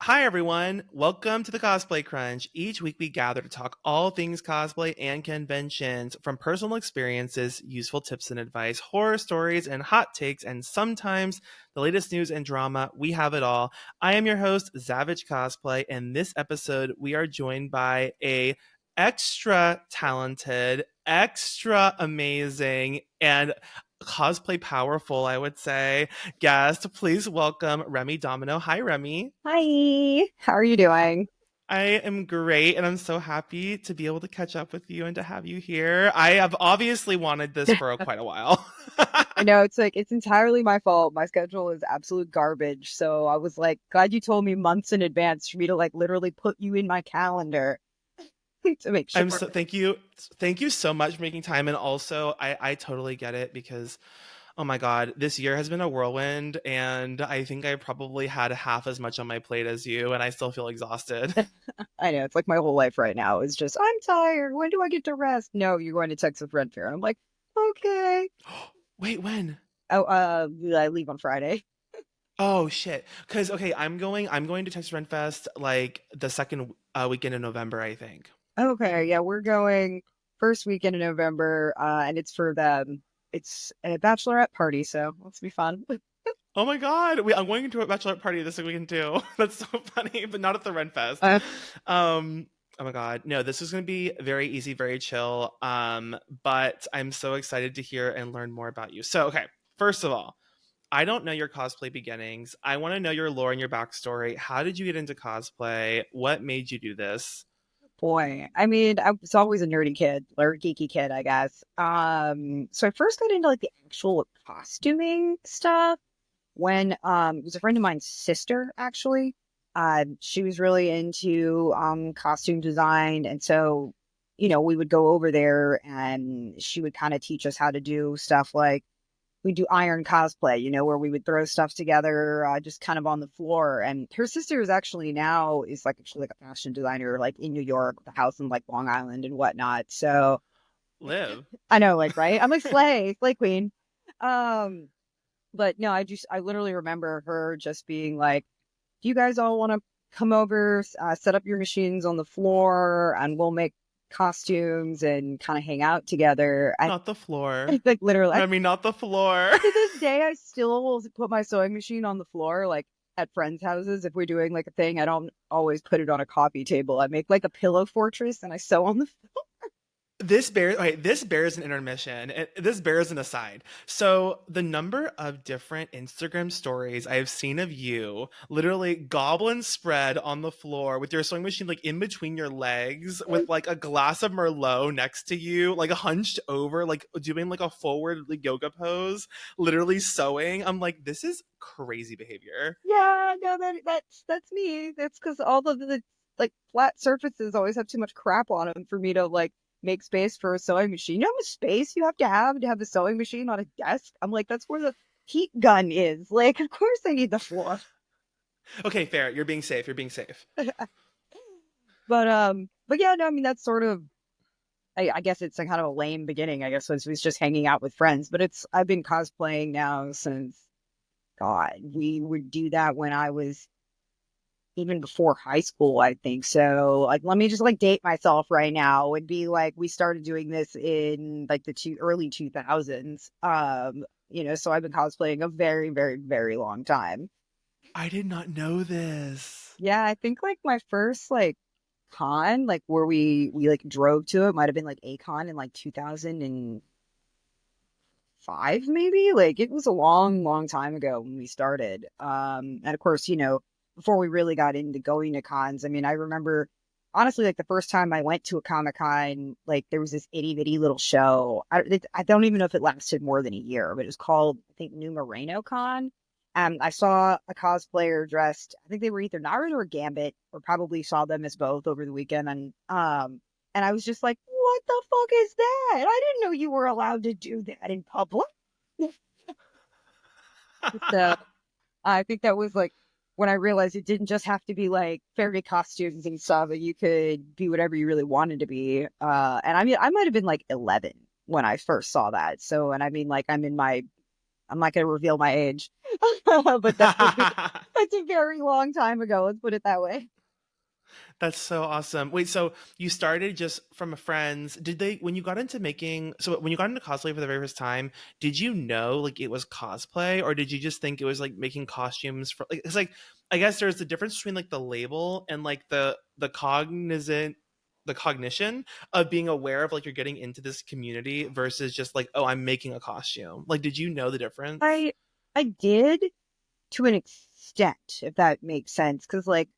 Hi, everyone. Welcome to the Cosplay Crunch. Each week we gather to talk all things cosplay and conventions, from personal experiences, useful tips and advice, horror stories, and hot takes, and sometimes the latest news and drama. We have it all. I am your host, Zavage Cosplay, and this episode we are joined by a extra talented, extra amazing, and cosplay powerful, I would say, guest. Please welcome Remy Domino. Hi, Remy. Hi, how are you doing? I am great, and I'm so happy to be able to catch up with you and to have you here. I have obviously wanted this for quite a while. I know it's entirely my fault. My schedule is absolute garbage. So I was like, glad you told me months in advance for me to like literally put you in my calendar to make sure. I'm so thank you so much for making time, and also I totally get it because oh my god, this year has been a whirlwind, and I think I probably had half as much on my plate as you, and I still feel exhausted. I know it's like my whole life right now is just I'm tired. When do I get to rest? No, you're going to Texas Red Fair. And I'm like, okay. Wait, when? Oh, I leave on Friday. Oh shit. Cause okay, I'm going to Texas Rent Fest like the second weekend in November, I think. Okay, yeah, we're going first weekend in November, and it's for them. It's a bachelorette party, so let's be fun. Oh my god. I'm going to a bachelorette party this weekend too. That's so funny, but not at the Rent Fest. Uh, Oh my god. No, this is gonna be very easy, very chill. But I'm so excited to hear and learn more about you. So okay, first of all, I don't know your cosplay beginnings. I want to know your lore and your backstory. How did you get into cosplay? What made you do this? Boy, I mean, I was always a nerdy kid or geeky kid, I guess. So I first got into like the actual costuming stuff when it was a friend of mine's sister, actually. She was really into costume design, and so we would go over there and she would kind of teach us how to do stuff like we do iron cosplay, where we would throw stuff together just kind of on the floor. And her sister is actually now is like actually like a fashion designer like in New York with a house in like Long Island and whatnot. So Live. I know, like, right? I'm like slay queen. Um, but no, I literally remember her just being like, "Do you guys all want to come over, set up your machines on the floor, and we'll make costumes and kind of hang out together?" Not the floor. Like literally, Remy, not the floor. to this day, I still will put my sewing machine on the floor, like at friends' houses. If we're doing like a thing, I don't always put it on a coffee table. I make like a pillow fortress and I sew on the. This bears an intermission. This bears an aside. So the number of different Instagram stories I have seen of you literally goblin spread on the floor with your sewing machine like in between your legs with like a glass of Merlot next to you, like hunched over, like doing like a forward like, yoga pose, literally sewing. I'm like, this is crazy behavior. Yeah, no, that's me. That's because all of the like flat surfaces always have too much crap on them for me to like make space for a sewing machine. You know how much space you have to have a sewing machine on a desk? I'm like, that's where the heat gun is. Like, of course I need the floor. Okay, fair. You're being safe. You're being safe. But yeah, no, I mean that's sort of I guess it's a kind of a lame beginning, I guess, was just hanging out with friends. But it's I've been cosplaying now since God, we would do that when I was even before high school, I think. So, like, let me just like date myself right now. It'd be like we started doing this in like the early 2000s. So I've been cosplaying a very, very, very long time. I did not know this. Yeah, I think like my first like con, like where we like drove to it, might have been like a con in like 2005, maybe. Like it was a long, long time ago when we started. And of course, before we really got into going to cons, I mean, I remember honestly, like the first time I went to a Comic Con, like there was this itty bitty little show. I don't even know if it lasted more than a year, but it was called, I think, New Moreno Con. I saw a cosplayer dressed, I think they were either Naruto or Gambit, or probably saw them as both over the weekend. And I was just like, what the fuck is that? I didn't know you were allowed to do that in public. So I think that was like when I realized it didn't just have to be like fairy costumes and stuff, but you could be whatever you really wanted to be. And I mean, I might have been like 11 when I first saw that. So, and I mean, like, I'm not going to reveal my age, but that's a very long time ago. Let's put it that way. That's so awesome. Wait, so you started just from a friend's. Did they, when you got into making, so when you got into cosplay for the very first time, did you know like it was cosplay, or did you just think it was like making costumes for like, it's like, I guess there's the difference between like the label and like the cognition of being aware of like you're getting into this community versus just like, oh, I'm making a costume. Like, did you know the difference? I, I did to an extent, if that makes sense. Cause like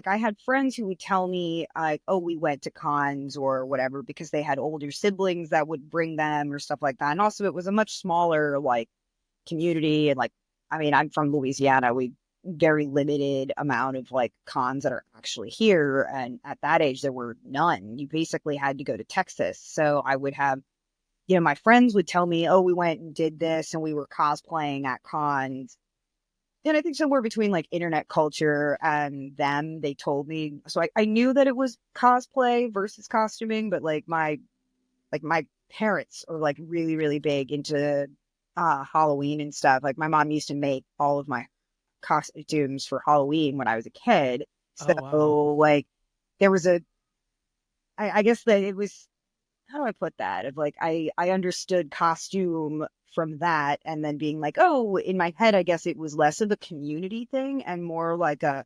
I had friends who would tell me like, oh, we went to cons or whatever because they had older siblings that would bring them or stuff like that. And also it was a much smaller like community and like I mean, I'm from Louisiana. We very limited amount of like cons that are actually here. And at that age there were none. You basically had to go to Texas. So I would have, my friends would tell me, oh, we went and did this and we were cosplaying at cons. And I think somewhere between like internet culture and them, they told me. So I knew that it was cosplay versus costuming, but like my parents are like really, really big into Halloween and stuff. Like my mom used to make all of my costumes for Halloween when I was a kid. Oh, wow. So like there was I guess that it was, how do I put that? Of like I understood costume from that and then being like, oh, in my head, I guess it was less of a community thing and more like a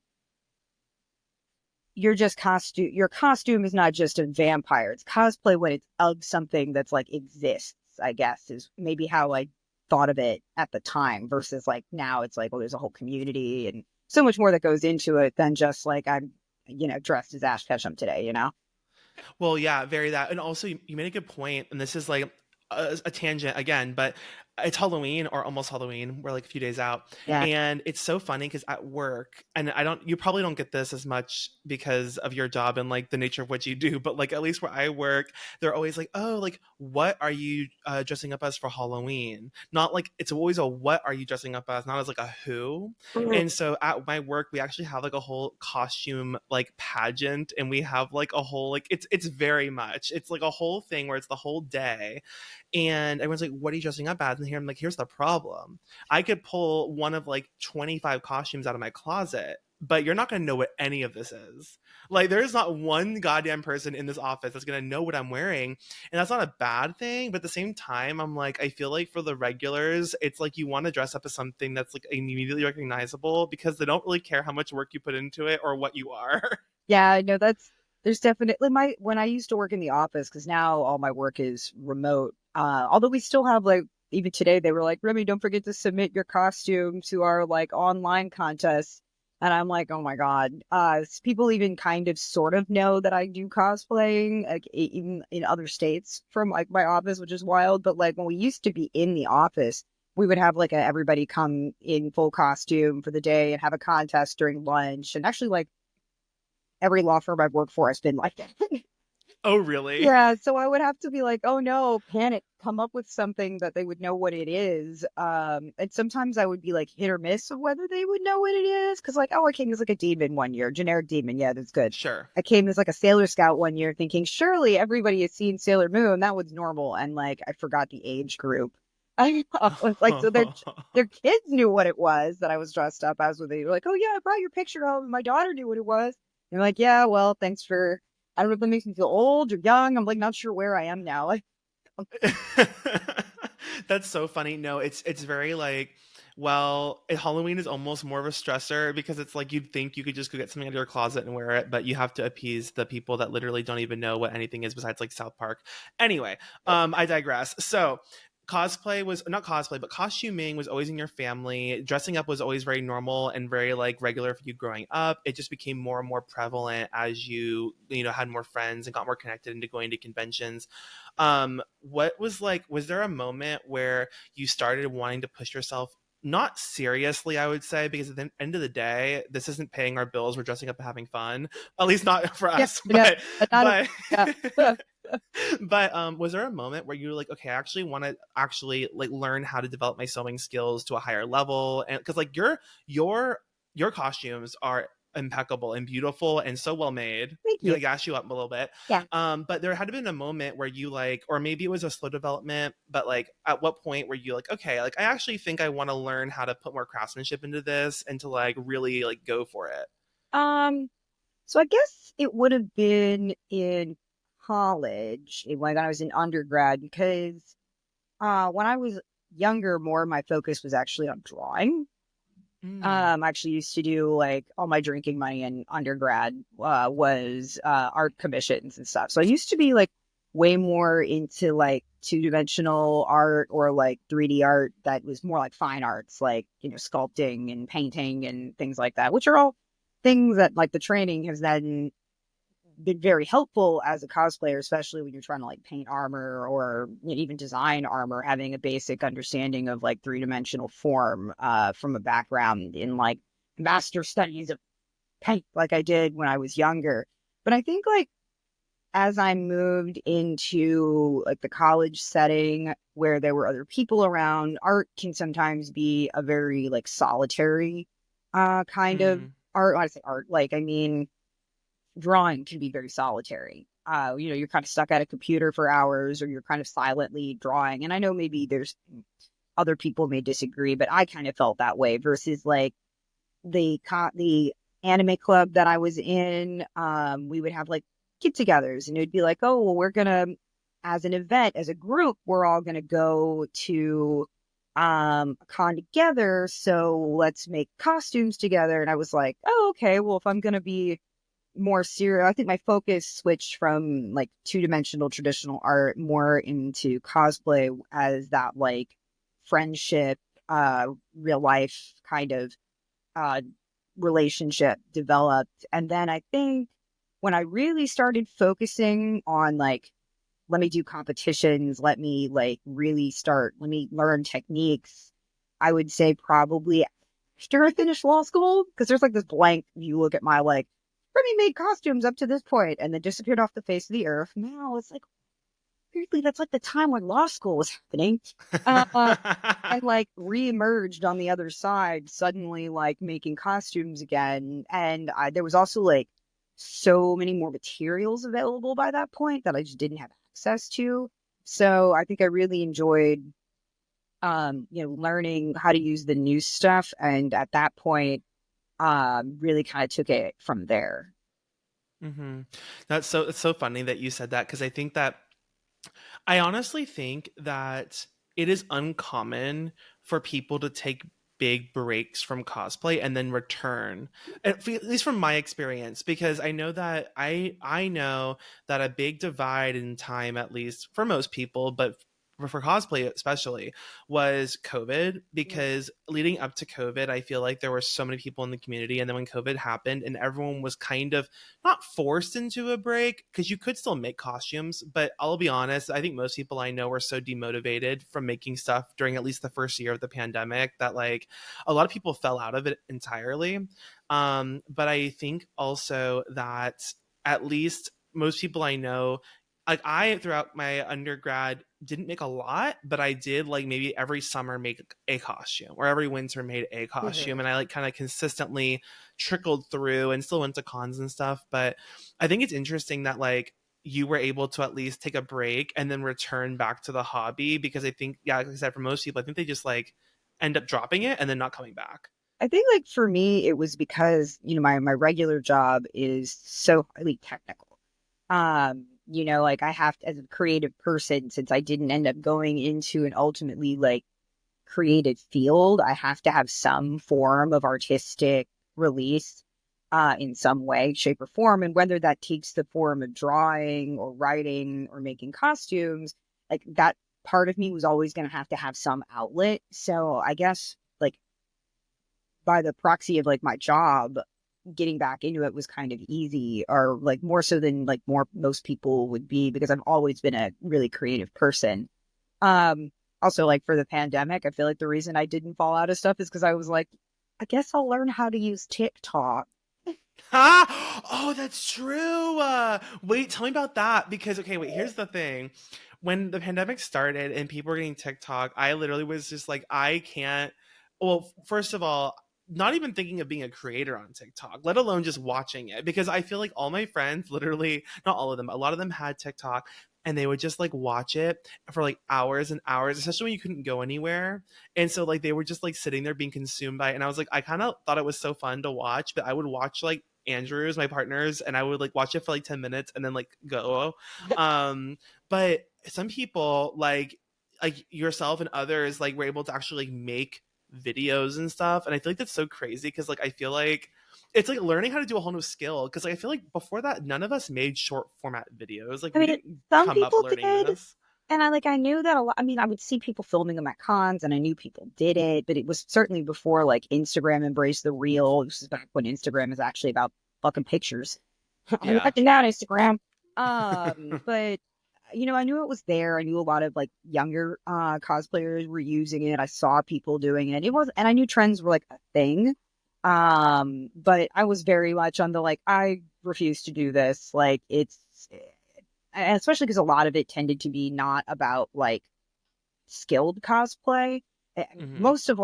you're just costume your costume is not just a vampire. It's cosplay when it's of something that's like exists, I guess, is maybe how I thought of it at the time versus like now it's like, well, there's a whole community and so much more that goes into it than just like I'm, dressed as Ash Ketchum today. Well, yeah, very that. And also, you made a good point, and this is like a tangent again, but it's Halloween or almost Halloween. We're like a few days out. Yeah. And it's so funny because at work, and you probably don't get this as much because of your job and like the nature of what you do, but like at least where I work, they're always like, oh, like, what are you dressing up as for Halloween? Not like, it's always a what are you dressing up as, not as like a who. And so at my work, we actually have like a whole costume like pageant, and we have like a whole like it's very much it's like a whole thing where it's the whole day, and everyone's like, "What are you dressing up as?" And here I'm like, "Here's the problem: I could pull one of like 25 costumes out of my closet." But you're not going to know what any of this is. Like, there's not one goddamn person in this office that's going to know what I'm wearing. And that's not a bad thing. But at the same time, I'm like, I feel like for the regulars, it's like you want to dress up as something that's like immediately recognizable because they don't really care how much work you put into it or what you are. Yeah, no, there's definitely my when I used to work in the office because now all my work is remote. Although we still have like even today they were like, Remy, don't forget to submit your costume to our like online contest. And I'm like, oh my God. People even kind of sort of know that I do cosplaying, like even in other states from like my office, which is wild. But like when we used to be in the office, we would have like everybody come in full costume for the day and have a contest during lunch. And actually like every law firm I've worked for has been like that. Oh, really? Yeah, so I would have to be like, oh no, panic, come up with something that they would know what it is. And sometimes I would be like hit or miss of whether they would know what it is. Cause like, oh, I came as like a demon one year, generic demon. Yeah, that's good. Sure. I came as like a Sailor Scout one year thinking, surely everybody has seen Sailor Moon. That was normal. And like, I forgot the age group. I was like, so their kids knew what it was that I was dressed up as. When they were like, oh yeah, I brought your picture home. And my daughter knew what it was. And they're like, yeah, well, thanks for, I don't know if that makes me feel old or young. I'm like not sure where I am now. Like, That's so funny. No, it's very like, well, Halloween is almost more of a stressor because it's like you'd think you could just go get something out of your closet and wear it, but you have to appease the people that literally don't even know what anything is besides like South Park. Anyway, I digress. So cosplay was not cosplay, but costuming was always in your family. Dressing up was always very normal and very like regular for you growing up. It just became more and more prevalent as you had more friends and got more connected into going to conventions. What was like, was there a moment where you started wanting to push yourself, not seriously, I would say, because at the end of the day, this isn't paying our bills, we're dressing up and having fun, at least not for yeah, us, yeah, not, but yeah. but was there a moment where you were like, okay, I actually want to actually like learn how to develop my sewing skills to a higher level? And because like your your costumes are impeccable and beautiful and so well made. Thank you. Gonna gas you up a little bit. Yeah. But there had been a moment where you like, or maybe it was a slow development, but like at what point were you like, okay, like I actually think I want to learn how to put more craftsmanship into this and to like really like go for it? Um, so I guess it would have been in college when I was in undergrad because when I was younger, more of my focus was actually on drawing. Mm, I actually used to do like all my drinking money in undergrad was art commissions and stuff. So I used to be like way more into like two-dimensional art or like 3D art that was more like fine arts, like, sculpting and painting and things like that, which are all things that like the training has then been very helpful as a cosplayer, especially when you're trying to like paint armor or even design armor, having a basic understanding of like three-dimensional form from a background in like master studies of paint like I did when I was younger. But I think like as I moved into like the college setting where there were other people around, art can sometimes be a very like solitary kind of mm, art. When I say art, like I mean drawing can be very solitary. You're kind of stuck at a computer for hours or you're kind of silently drawing. And I know maybe there's other people may disagree, but I kind of felt that way versus like the anime club that I was in. We would have like get-togethers and it would be like, oh, well, we're gonna as an event, as a group, we're all gonna go to a con together. So let's make costumes together. And I was like, oh, okay, well, if I'm gonna be more serious. I think my focus switched from like two-dimensional traditional art more into cosplay as that like friendship, real life kind of uh relationship developed. And then I think when I really started focusing on like let me do competitions, let me learn techniques, I would say probably after I finished law school, because there's like this blank, you look at my like, Remy made costumes up to this point and then disappeared off the face of the earth. Now it's like, weirdly, that's like the time when law school was happening. Uh, and like re-emerged on the other side, suddenly like making costumes again. And there was also like so many more materials available by that point that I just didn't have access to. So I think I really enjoyed, learning how to use the new stuff. And at that point, really kind of took it from there. hmm That's so, it's so funny that you said that because I honestly think that it is uncommon for people to take big breaks from cosplay and then return. At least from my experience, because I know that a big divide in time, at least for most people, but for cosplay especially, was COVID. Because leading up to COVID, I feel like there were so many people in the community, and then when COVID happened and everyone was kind of not forced into a break, because you could still make costumes, but I'll be honest, I think most people I know were so demotivated from making stuff during at least the first year of the pandemic that like a lot of people fell out of it entirely. But I think also that at least most people I know, like I throughout my undergrad didn't make a lot, but I did like maybe every summer make a costume or every winter made a costume, Mhm. and I like kind of consistently trickled through and still went to cons and stuff. But I think it's interesting that like you were able to at least take a break and then return back to the hobby, because I think, yeah, like I said, for most people, I think they just like end up dropping it and then not coming back. I think like for me, it was because, my regular job is so highly technical. Like I have to, as a creative person, since I didn't end up going into an ultimately like creative field, I have to have some form of artistic release in some way, shape, or form. And whether that takes the form of drawing or writing or making costumes, like that part of me was always going to have some outlet. So I guess like by the proxy of like my job, getting back into it was kind of easy, or like more so than like more most people would be, because I've always been a really creative person. Also like for the pandemic, I feel like the reason I didn't fall out of stuff is because I was like, I guess I'll learn how to use TikTok. Ah, oh, that's true. Wait, tell me about that. Because okay, wait. Here's the thing: when the pandemic started and people were getting TikTok, I literally was just like, I can't. Well, first of all, not even thinking of being a creator on TikTok, let alone just watching it. Because I feel like all my friends, literally, not all of them, a lot of them had TikTok and they would just like watch it for like hours and hours, especially when you couldn't go anywhere. And so like they were just like sitting there being consumed by it. And I was like, I kind of thought it was so fun to watch, but I would watch like Andrews, my partners, and I would like watch it for like 10 minutes and then like go. But some people like yourself and others like were able to actually like make videos and stuff, and I feel like that's so crazy because like I feel like it's like learning how to do a whole new skill, because like I feel like before that none of us made short format videos, like I we mean, didn't some come up people learning did. this. And I knew that a lot. I mean, I would see people filming them at cons and I knew people did it, but it was certainly before like Instagram embraced the reel. This is back when Instagram is actually about fucking pictures. I'm Yeah. watching that Instagram. But I knew it was there. I knew a lot of like younger cosplayers were using it. I saw people doing it. It was, and I knew trends were like a thing. But I was very much on the like, I refuse to do this. Like and especially because a lot of it tended to be not about like skilled cosplay. Hmm. Most of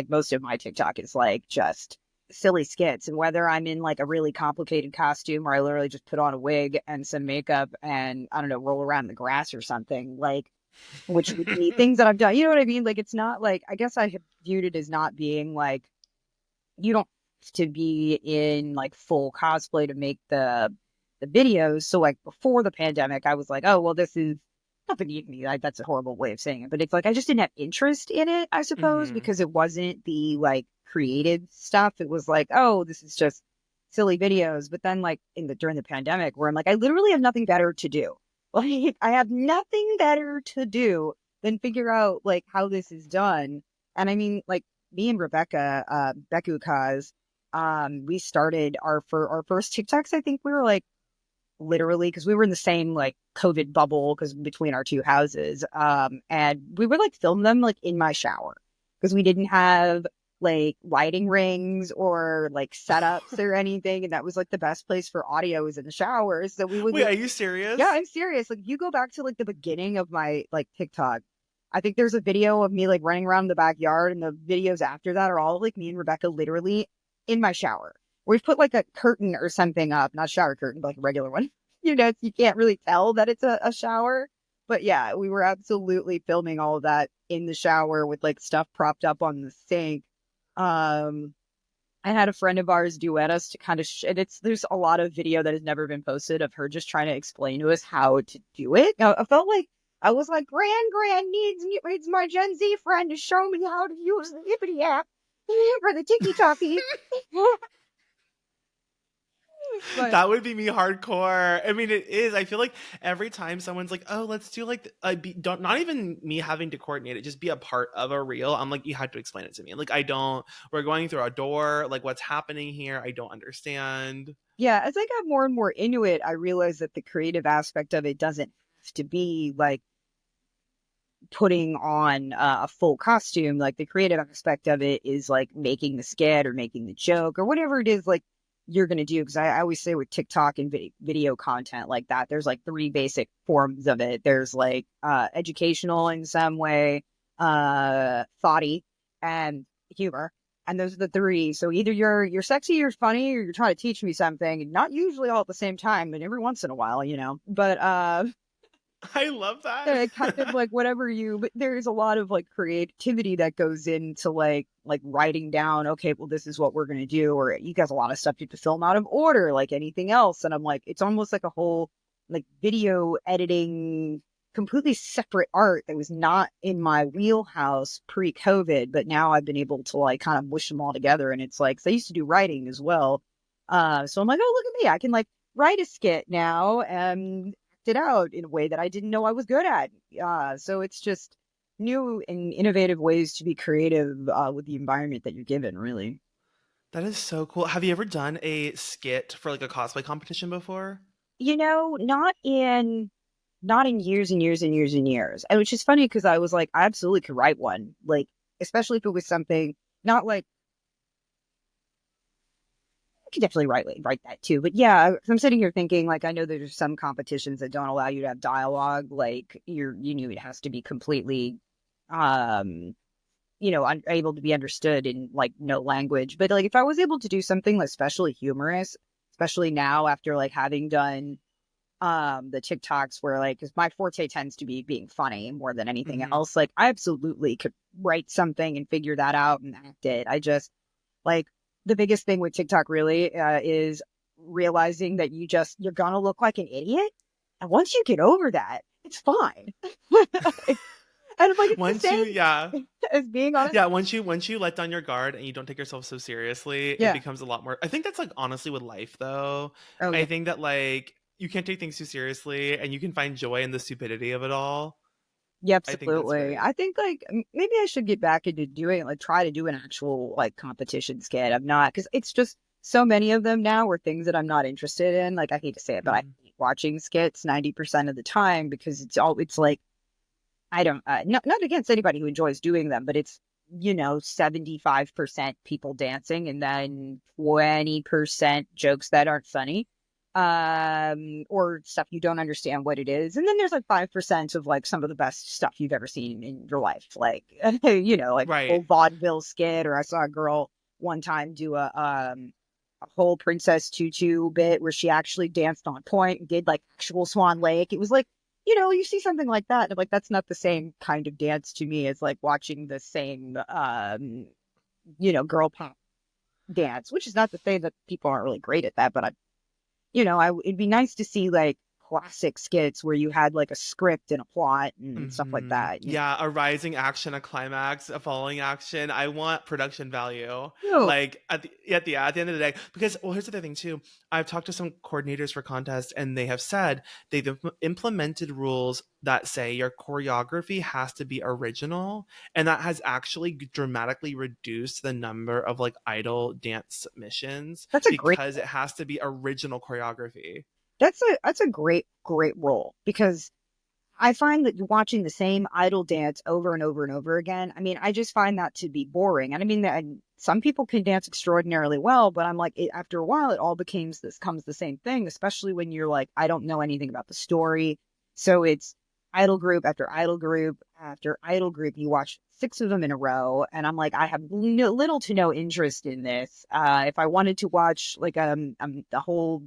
most of my TikTok is like just silly skits, and whether I'm in like a really complicated costume or I literally just put on a wig and some makeup and I don't know, roll around in the grass or something, like which would be things that I've done. You know what I mean? Like it's not like, I guess I have viewed it as not being like, you don't have to be in like full cosplay to make the videos. So like before the pandemic, I was like, oh well, this is not beneath me. Like, that's a horrible way of saying it, but it's like I just didn't have interest in it, I suppose, Hmm. because it wasn't the like creative stuff. It was like, oh, this is just silly videos. But then like during the pandemic, where I'm like, I literally have nothing better to do. Like I have nothing better to do than figure out like how this is done. And I mean, like me and Rebecca, Bakugo, we started for our first TikToks. I think we were like literally, because we were in the same like COVID bubble because between our two houses. And we would like film them like in my shower because we didn't have like lighting rings or like setups or anything. And that was like the best place for audio is in the shower. So we would Wait, are literally, you yeah, serious? I'm serious. Like you go back to like the beginning of my like TikTok. I think there's a video of me like running around the backyard, and the videos after that are all like me and Rebecca literally in my shower. We've put like a curtain or something up, not a shower curtain, but like a regular one. You can't really tell that it's a shower. But yeah, we were absolutely filming all of that in the shower with like stuff propped up on the sink. Um, I had a friend of ours duet us to kind of, and there's a lot of video that has never been posted of her just trying to explain to us how to do it. Now, I felt like I was like, Gran needs my Gen Z friend to show me how to use the Hippity app for the Tiki Talkie. But That would be me hardcore. I mean, it is. I feel like every time someone's like, "Oh, let's do like don't not even me having to coordinate it, just be a part of a reel." I'm like, you had to explain it to me. Like, I don't. We're going through a door. Like, what's happening here? I don't understand. yeah, as I got more and more into it, I realized that the creative aspect of it doesn't have to be like putting on a full costume. Like the creative aspect of it is like making the skit or making the joke or whatever it is like you're going to do. Because I always say with TikTok and video content like that, there's like three basic forms of it. There's like educational in some way, thoughty, and humor. And those are the three. So either you're sexy, you're funny, or you're trying to teach me something. Not usually all at the same time, but every once in a while, you know. But I love that. kind of like whatever but there's a lot of like creativity that goes into like writing down, okay, well, this is what we're going to do. Or you guys, a lot of stuff you have to film out of order, like anything else. And I'm like, it's almost like a whole like video editing, completely separate art that was not in my wheelhouse pre-COVID, but now I've been able to like kind of mush them all together. And it's like, 'cause I used to do writing as well. So I'm like, oh, look at me, I can like write a skit now and it out in a way that I didn't know I was good at. So it's just new and innovative ways to be creative with the environment that you're given, really. That is so cool. Have you ever done a skit for like a cosplay competition before? Not in years and years and years and years. And which is funny because I was like, I absolutely could write one. Like, especially if it was something not like I could definitely write that too. But yeah, I'm sitting here thinking like I know there's some competitions that don't allow you to have dialogue. Like you knew it has to be completely um unable to be understood in like no language. But like if I was able to do something like especially humorous, especially now after like having done the TikToks where like because my forte tends to be being funny more than anything Hmm. else, like I absolutely could write something and figure that out and act it. I just like the biggest thing with TikTok really is realizing that you're gonna look like an idiot. And once you get over that, it's fine. And like it's the Once you, same yeah, as being on a yeah, once you let down your guard and you don't take yourself so seriously, it yeah. becomes a lot more. I think that's like honestly with life though. Oh I yeah. think that like you can't take things too seriously and you can find joy in the stupidity of it all. Yeah, I think that's absolutely. great. I think like maybe I should get back into doing like try to do an actual like competition skit. I'm not because it's just so many of them now were things that I'm not interested in. Like I hate to say it, but I Mhm. hate watching skits 90% of the time because it's like I don't not against anybody who enjoys doing them, but it's 75% people dancing and then 20% jokes that aren't funny or stuff you don't understand what it is. And then there's like 5% of like some of the best stuff you've ever seen in your life, like like Right. old vaudeville skit. Or I saw a girl one time do a whole Princess Tutu bit where she actually danced on point and did like actual Swan Lake. It was like you see something like that, and like that's not the same kind of dance to me as like watching the same girl pop dance, which is not to say that people aren't really great at that, but it'd be nice to see like classic skits where you had like a script and a plot and stuff like that. Yeah, a rising action, a climax, a falling action. I want production value. No, Like at the end of the day, because well, here's the other thing too. I've talked to some coordinators for contests, and they have said they've implemented rules that say your choreography has to be original, and that has actually dramatically reduced the number of like idol dance submissions that's a great because it has to be original choreography. that's a great role because I find that watching the same idol dance over and over and over again, I mean, I just find that to be boring. And I mean, that some people can dance extraordinarily well, but I'm like, after a while, it all comes the same thing, especially when you're like, I don't know anything about the story. So it's idol group after idol group after idol group. You watch six of them in a row. And I'm like, I have little to no interest in this. If I wanted to watch like the whole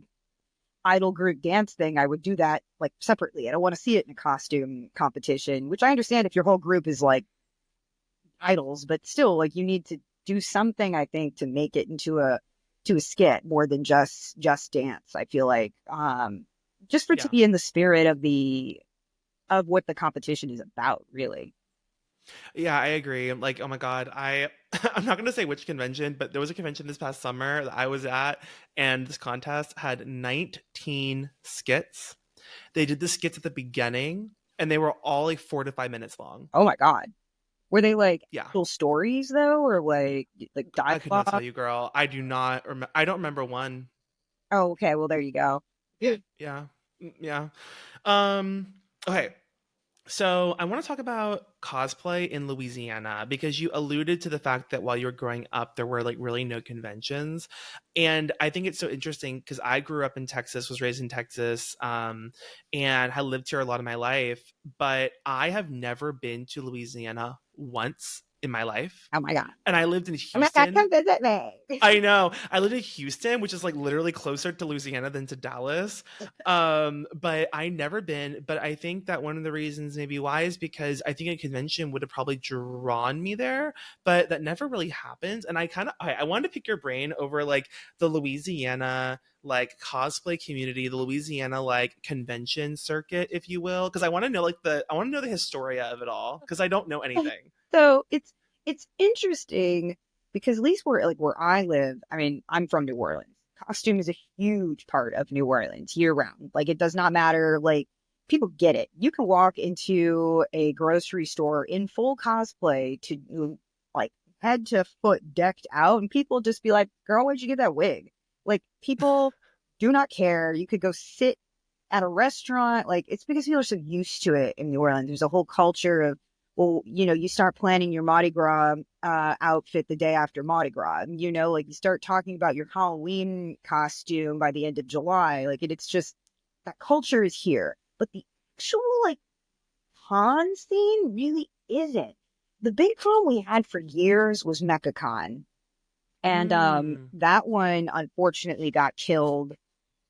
idol group dance thing, I would do that like separately. I don't want to see it in a costume competition, which I understand if your whole group is like idols, but still like you need to do something, I think, to make it into a skit more than just dance. I feel like just for it to Yeah. be in the spirit of what the competition is about, really. Yeah, I agree. Like, oh my God, I'm not gonna say which convention, but there was a convention this past summer that I was at, and this contest had 19 skits. They did the skits at the beginning, and they were all like 4 to 5 minutes long. Oh my God. Were they like Yeah, actual stories though, or like I could not tell dialogue? you, girl. I do not. I don't remember one. Oh, okay. Well, there you go. Yeah, yeah. Um. Okay. So I want to talk about cosplay in Louisiana because you alluded to the fact that while you were growing up, there were like really no conventions, and I think it's so interesting because I grew up in Texas, was raised in Texas, and had lived here a lot of my life, but I have never been to Louisiana once in my life, Oh my God. and I lived in Oh my God, Houston. come visit me. I know. I live in Houston, which is like literally closer to Louisiana than to Dallas. But I never been. But I think that one of the reasons maybe why is because I think a convention would have probably drawn me there, but that never really happens. And I wanted to pick your brain over like the Louisiana like cosplay community, the Louisiana like convention circuit, if you will, because I want to know the historia of it all because I don't know anything. So it's interesting because at least where I live, I mean, I'm from New Orleans. Costume is a huge part of New Orleans year round. Like it does not matter. Like people get it. You can walk into a grocery store in full cosplay to like head to foot decked out, and people just be like, "Girl, where'd you get that wig?" Like people do not care. You could go sit at a restaurant. Like it's because people are so used to it in New Orleans. There's a whole culture of well, you start planning your Mardi Gras outfit the day after Mardi Gras. Like you start talking about your Halloween costume by the end of July. Like it's just that culture is here, but the actual like con scene really isn't. the big con we had for years was MechaCon. And Mm. that one unfortunately got killed.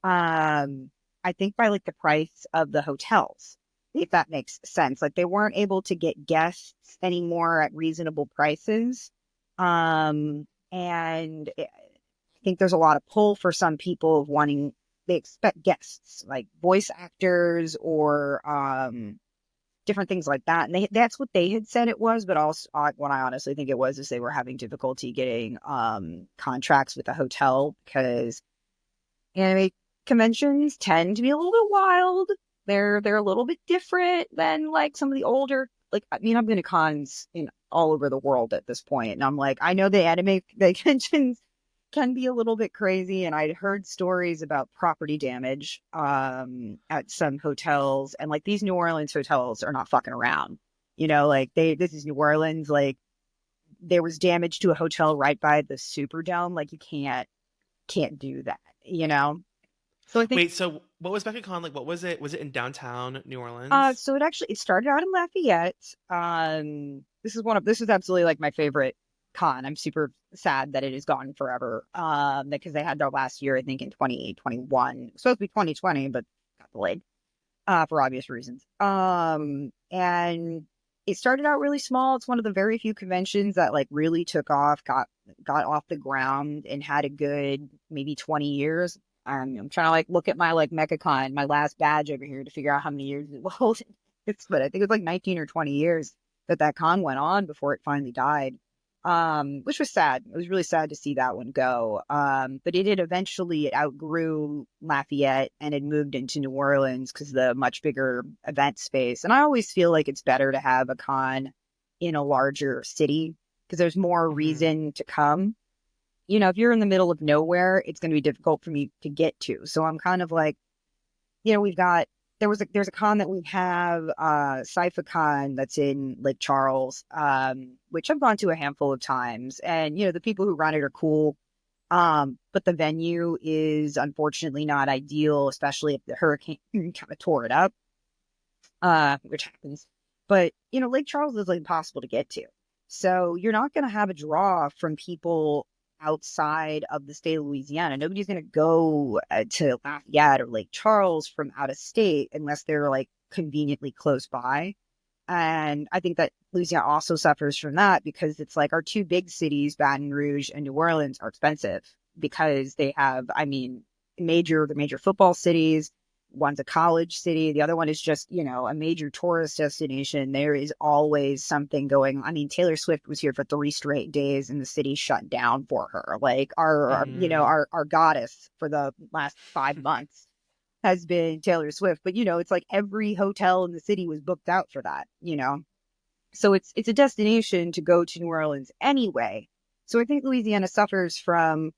I think by like the price of the hotels, if that makes sense. Like they weren't able to get guests anymore at reasonable prices. And I think there's a lot of pull for some people of wanting, they expect guests like voice actors or different things like that. And that's what they had said it was, but also what I honestly think it was is they were having difficulty getting contracts with the hotel because anime conventions tend to be a little bit wild. They're a little bit different than like some of the older, like I mean I've been to cons in all over the world at this point, and I'm like I know the conventions can be a little bit crazy, and I'd heard stories about property damage at some hotels, and like these New Orleans hotels are not fucking around. You know, like this is New Orleans, like there was damage to a hotel right by the Superdome. Like you can't do that, you know? So I think Wait, so what was BeccaCon like? What was it? Was it in downtown New Orleans? so it started out in Lafayette. This is absolutely like my favorite con. I'm super sad that it is gone forever. Because they had their last year, I think, in 2021. It was supposed to be 2020, but got delayed for obvious reasons. And it started out really small. It's one of the very few conventions that like really took off, got off the ground and had a good maybe 20 years. I'm trying to like look at my like MechaCon, my last badge over here to figure out how many years it was. But I think it was like 19 or 20 years that con went on before it finally died. Which was sad. It was really sad to see that one go. But it outgrew Lafayette and it moved into New Orleans because the much bigger event space. And I always feel like it's better to have a con in a larger city because there's more Hmm. reason to come. You know, if you're in the middle of nowhere, it's going to be difficult for me to get to. So I'm kind of like, you know, there's a con that we have, CypherCon that's in Lake Charles, which I've gone to a handful of times. And, you know, the people who run it are cool. But the venue is unfortunately not ideal, especially if the hurricane kind of tore it up, which happens. But, you know, Lake Charles is like impossible to get to. So you're not going to have a draw from people outside of the state of Louisiana. Nobody's going to go to Lafayette or Lake Charles from out of state unless they're like conveniently close by. And I think that Louisiana also suffers from that because it's like our two big cities, Baton Rouge and New Orleans, are expensive because they have, I mean, the major football cities. One's a college city. The other one is just, you know, a major tourist destination. There is always something going on. I mean, Taylor Swift was here for 3 straight days and the city shut down for her. Like you know, Mm. our goddess for the last 5 months has been Taylor Swift. But, you know, it's like every hotel in the city was booked out for that, you know? So it's a destination to go to New Orleans anyway. So I think Louisiana suffers from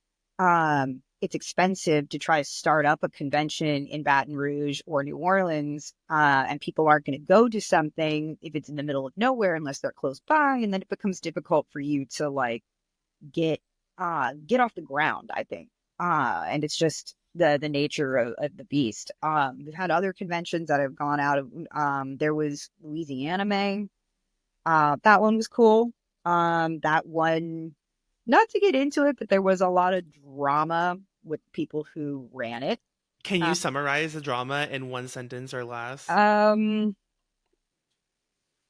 it's expensive to try to start up a convention in Baton Rouge or New Orleans, and people aren't going to go to something if it's in the middle of nowhere unless they're close by, and then it becomes difficult for you to like get get off the ground, I think. And it's just the nature of the beast. We've had other conventions that have gone out of there was Louisiana May. That one was cool. That one, not to get into it, but there was a lot of drama with people who ran it. Can you Uh, summarize the drama in one sentence or less? um,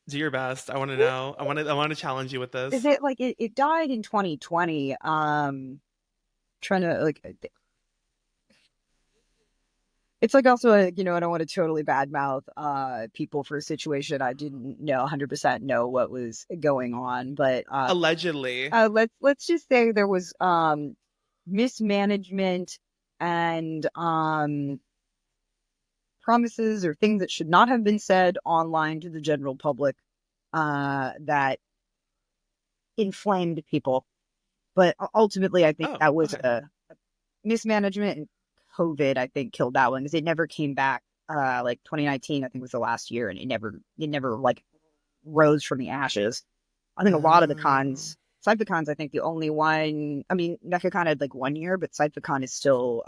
Do your best. I want to know. I want to challenge you with is this. it like it died in 2020? Trying to like it's like also a, you know, I don't want to totally badmouth people for a situation I didn't know 100% know what was going on, but Allegedly. let's just say there was mismanagement and promises or things that should not have been said online to the general public that inflamed people. But ultimately, I think Oh, that was okay. a mismanagement, and COVID, I think, killed that one because it never came back. Like 2019, I think was the last year, and it never like rose from the ashes. I think a lot of the Oh. cons, CypherCon's, I think the only one. I mean, NecaCon had like 1 year, but CypherCon is still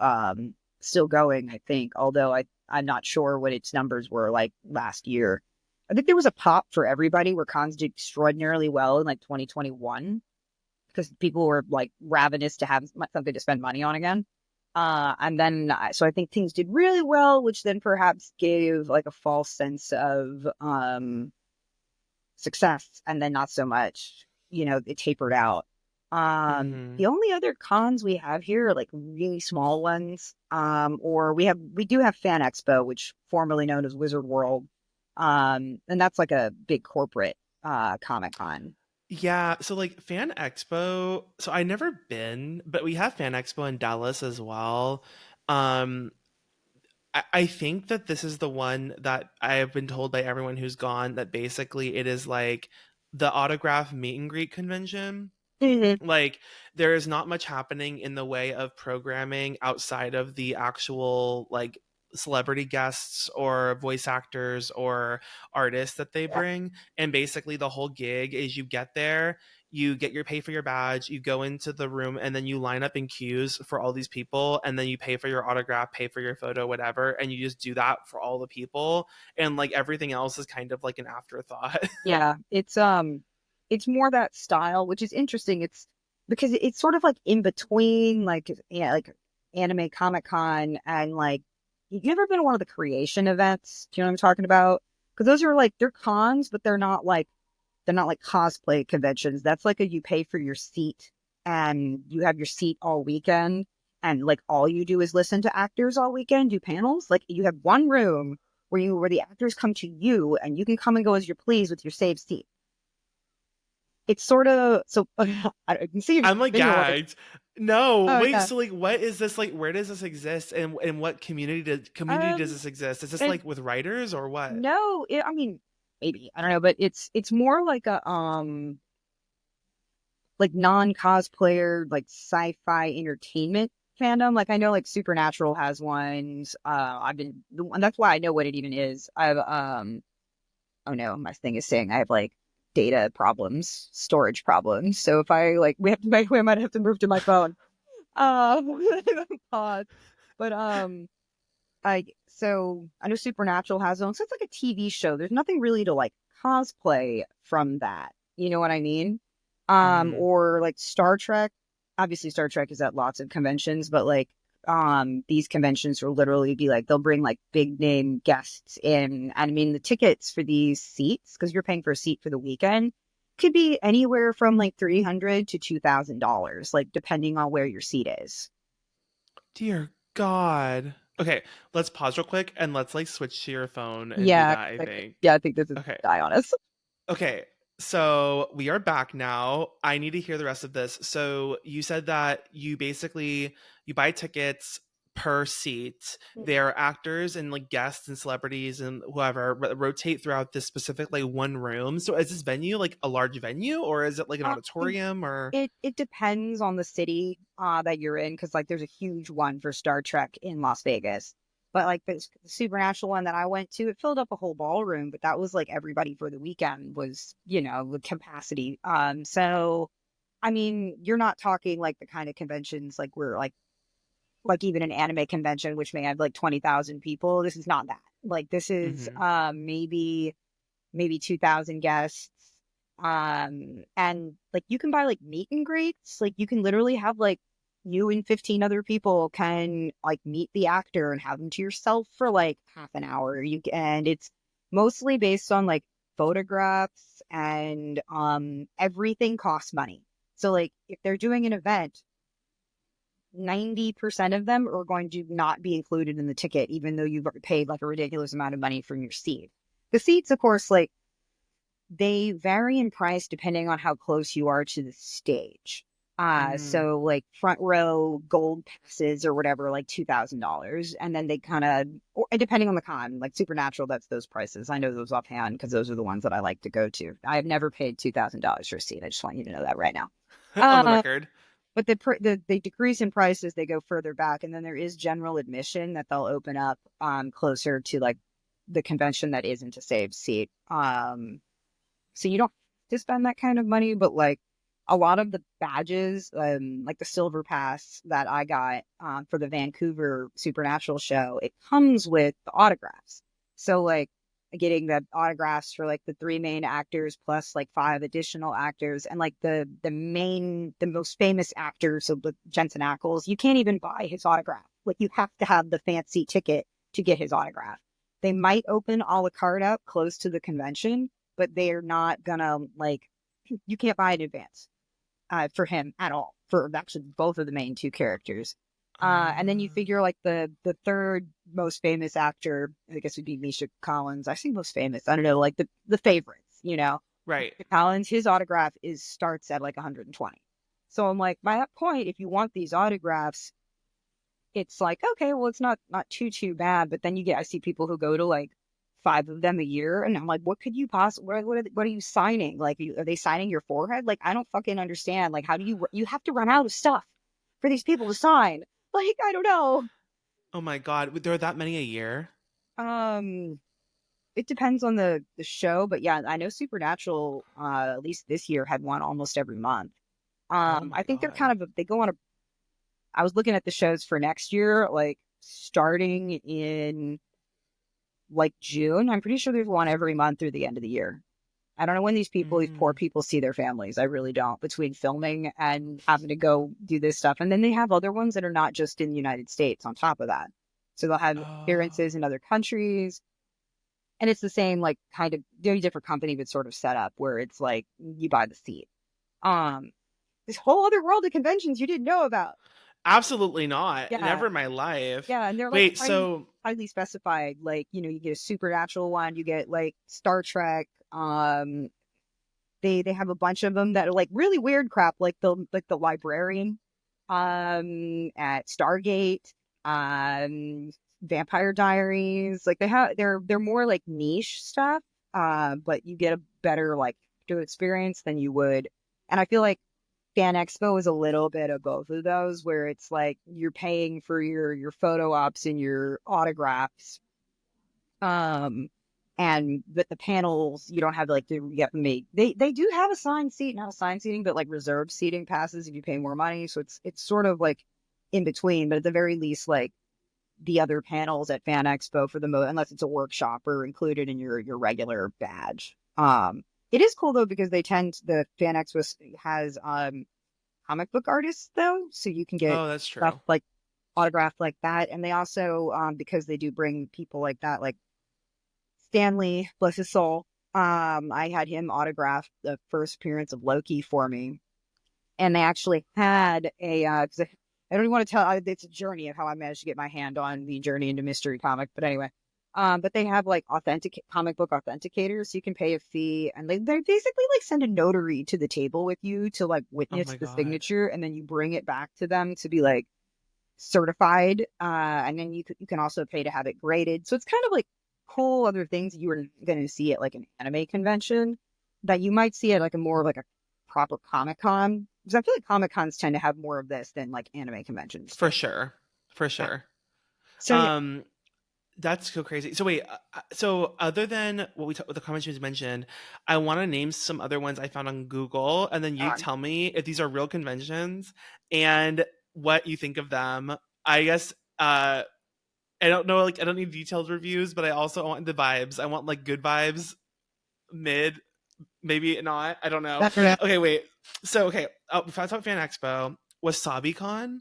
going. I think, although I'm not sure what its numbers were like last year. I think there was a pop for everybody where cons did extraordinarily well in like 2021 because people were like ravenous to have something to spend money on again. And then, so I think things did really well, which then perhaps gave like a false sense of success, and then not so much. It tapered out. Mm-hmm. The only other cons we have here are like really small ones. Or we do have Fan Expo, which formerly known as Wizard World. And that's like a big corporate Comic Con. Yeah, so like Fan Expo, so I never been, but we have Fan Expo in Dallas as well. Um, I think that this is the one that I have been told by everyone who's gone that basically it is like the autograph meet and greet convention. Mhm. Like there is not much happening in the way of programming outside of the actual like celebrity guests or voice actors or artists that they Yeah. bring, and basically the whole gig is you get there, you get your pay for your badge, you go into the room, and then you line up in queues for all these people, and then you pay for your autograph, pay for your photo, whatever, and you just do that for all the people, and like everything else is kind of like an afterthought. Yeah, it's more that style, which is interesting. It's because it's sort of like in between, like yeah, like anime Comic Con and like you ever been to one of the creation events? Do you know what I'm talking about? Because those are like they're cons, but they're not like cosplay conventions. That's like a you pay for your seat and you have your seat all weekend, and like all you do is listen to actors all weekend, do panels. Like you have one room where the actors come to you and you can come and go as you please with your saved seat. It's sort of so I can see you've I'm like been to one of the. gagged. No, Oh wait. yeah. So like, what is this like? Where does this exist, and what community does Um. this exist? Is this It, like with writers or what? no. I mean, maybe I don't know, but it's more like a like non-cosplayer like sci-fi entertainment fandom. Like I know like Supernatural has ones. I've been and that's why I know what it even is. I've oh no, my thing is saying I have like data problems, storage problems. So if I like we might have to move to my phone. Pause. But I know Supernatural has one. So it's like a TV show. There's nothing really to like cosplay from that. You know what I mean? Hmm. Or like Star Trek. Obviously, Star Trek is at lots of conventions, but like these conventions will literally be like they'll bring like big name guests in. And I mean the tickets for these seats, because you're paying for a seat for the weekend, could be anywhere from like $300 to $2,000, like depending on where your seat is. Dear God. Okay, let's pause real quick and let's like switch to your phone and do Yeah, that. I think. yeah, I think this is Okay. die on us. Okay, so we are back now. I need to hear the rest of this. So you said that you basically you buy tickets per seat. There are actors and like guests and celebrities and whoever rotate throughout this specific like one room. So is this venue like a large venue or is it like an Uh, auditorium or it depends on the city that you're in, because like there's a huge one for Star Trek in Las Vegas. But like the Supernatural one that I went to, it filled up a whole ballroom, but that was like everybody for the weekend was, with capacity. So I mean, you're not talking like the kind of conventions like we're like even an anime convention, which may have like 20,000 people. This is not that. Like this is Mhm. maybe 2,000 guests. And like you can buy like meet and greets. Like you can literally have like you and 15 other people can like meet the actor and have them to yourself for like half an hour. And it's mostly based on like photographs, and everything costs money. So like if they're doing an event, 90% of them are going to not be included in the ticket, even though you've paid like a ridiculous amount of money for your seat. The seats, of course, like they vary in price depending on how close you are to the stage. Mm. So like front row gold passes or whatever, like $2,000, and then they kind of, and depending on the con, like Supernatural, that's those prices. I know those offhand because those are the ones that I like to go to. I have never paid $2,000 for a seat. I just want you to know that right now. On the Uh, record. but the decrease in price as they go further back, and then there is general admission that they'll open up closer to like the convention that isn't a saved seat. So you don't have to spend that kind of money, but like a lot of the badges, like the silver pass that I got for the Vancouver Supernatural show, it comes with the autographs. So like getting the autographs for like the three main actors plus like five additional actors, and like the most famous actors, so the Jensen Ackles, you can't even buy his autograph. Like you have to have the fancy ticket to get his autograph. They might open a la carte up close to the convention, but they are not gonna like, you can't buy in advance for him at all, for actually both of the main two characters. And then you Uh, figure like the third most famous actor, I guess would be Misha Collins. I say most famous. I don't know, like the favorites, you know. right. Misha Collins, his autograph is starts at like 120. So I'm like, by that point, if you want these autographs, it's like, okay, well, it's not too bad. But then I see people who go to like five of them a year, and I'm like, what could you possibly, what are you signing? Like, are they signing your forehead? Like, I don't fucking understand. Like, how do you have to run out of stuff for these people to sign? Like, I don't know. Oh my God. There are that many a year? Um, it depends on the show, but yeah, I know Supernatural, at least this year had one almost every month. Oh my I think they're God. kind of they go on a. I was looking at the shows for next year, like starting in like June. I'm pretty sure there's one every month through the end of the year. I don't know when these poor Mm. people see their families. I really don't, between filming and having to go do this stuff. And then they have other ones that are not just in the United States on top of that. So they'll have Oh. appearances in other countries. And it's the same, like, kind of very different company, but sort of set up where it's like you buy the seat. Um, this whole other world of conventions you didn't know about. Absolutely not. Yeah. Never in my life. Yeah, and they're like Wait, so highly specified. Like, you get a supernatural one, you get like Star Trek. They have a bunch of them that are like really weird crap, like the librarian, at Stargate, Vampire Diaries. Like they're more like niche stuff. But you get a better like experience than you would. And I feel like Fan Expo is a little bit of both of those, where it's like you're paying for your photo ops and your autographs. Um, and with the panels, you don't have like to get made. They do have assigned seat, not assigned seating, but like reserved seating passes if you pay more money. So it's sort of like in between, but at the very least, like the other panels at Fan Expo for the unless it's a workshop, or included in your regular badge. It is cool though because the Fan Expo has comic book artists though, so you can get oh, that's stuff true. like autographed like that. And they also, because they do bring people like that, like Stanley, bless his soul. I had him autograph the first appearance of Loki for me, and they actually had a. Cause I don't even want to tell. It's a journey of how I managed to get my hand on the Journey into Mystery comic, but anyway. But they have like authentic comic book authenticators, so you can pay a fee, and they basically like send a notary to the table with you to like Oh witness my the God. signature, and then you bring it back to them to be like certified. And then you can also pay to have it graded. So it's kind of like cool other things you were going to see at like an anime convention that you might see at like a more of like a proper Comic Con. Because I feel like Comic Cons tend to have more of this than like anime conventions For do. sure. For Yeah. sure. So yeah. Um, that's so crazy. So wait, so other than the comments you just mentioned, I want to name some other ones I found on Google, and then you tell me if these are real conventions and what you think of them. I guess I don't know, like I don't need detailed reviews, but I also want the vibes. I want like good vibes, mid, maybe not. I don't know. That's right. Okay, wait. So okay, before I talk Fan Expo, Wasabi Con.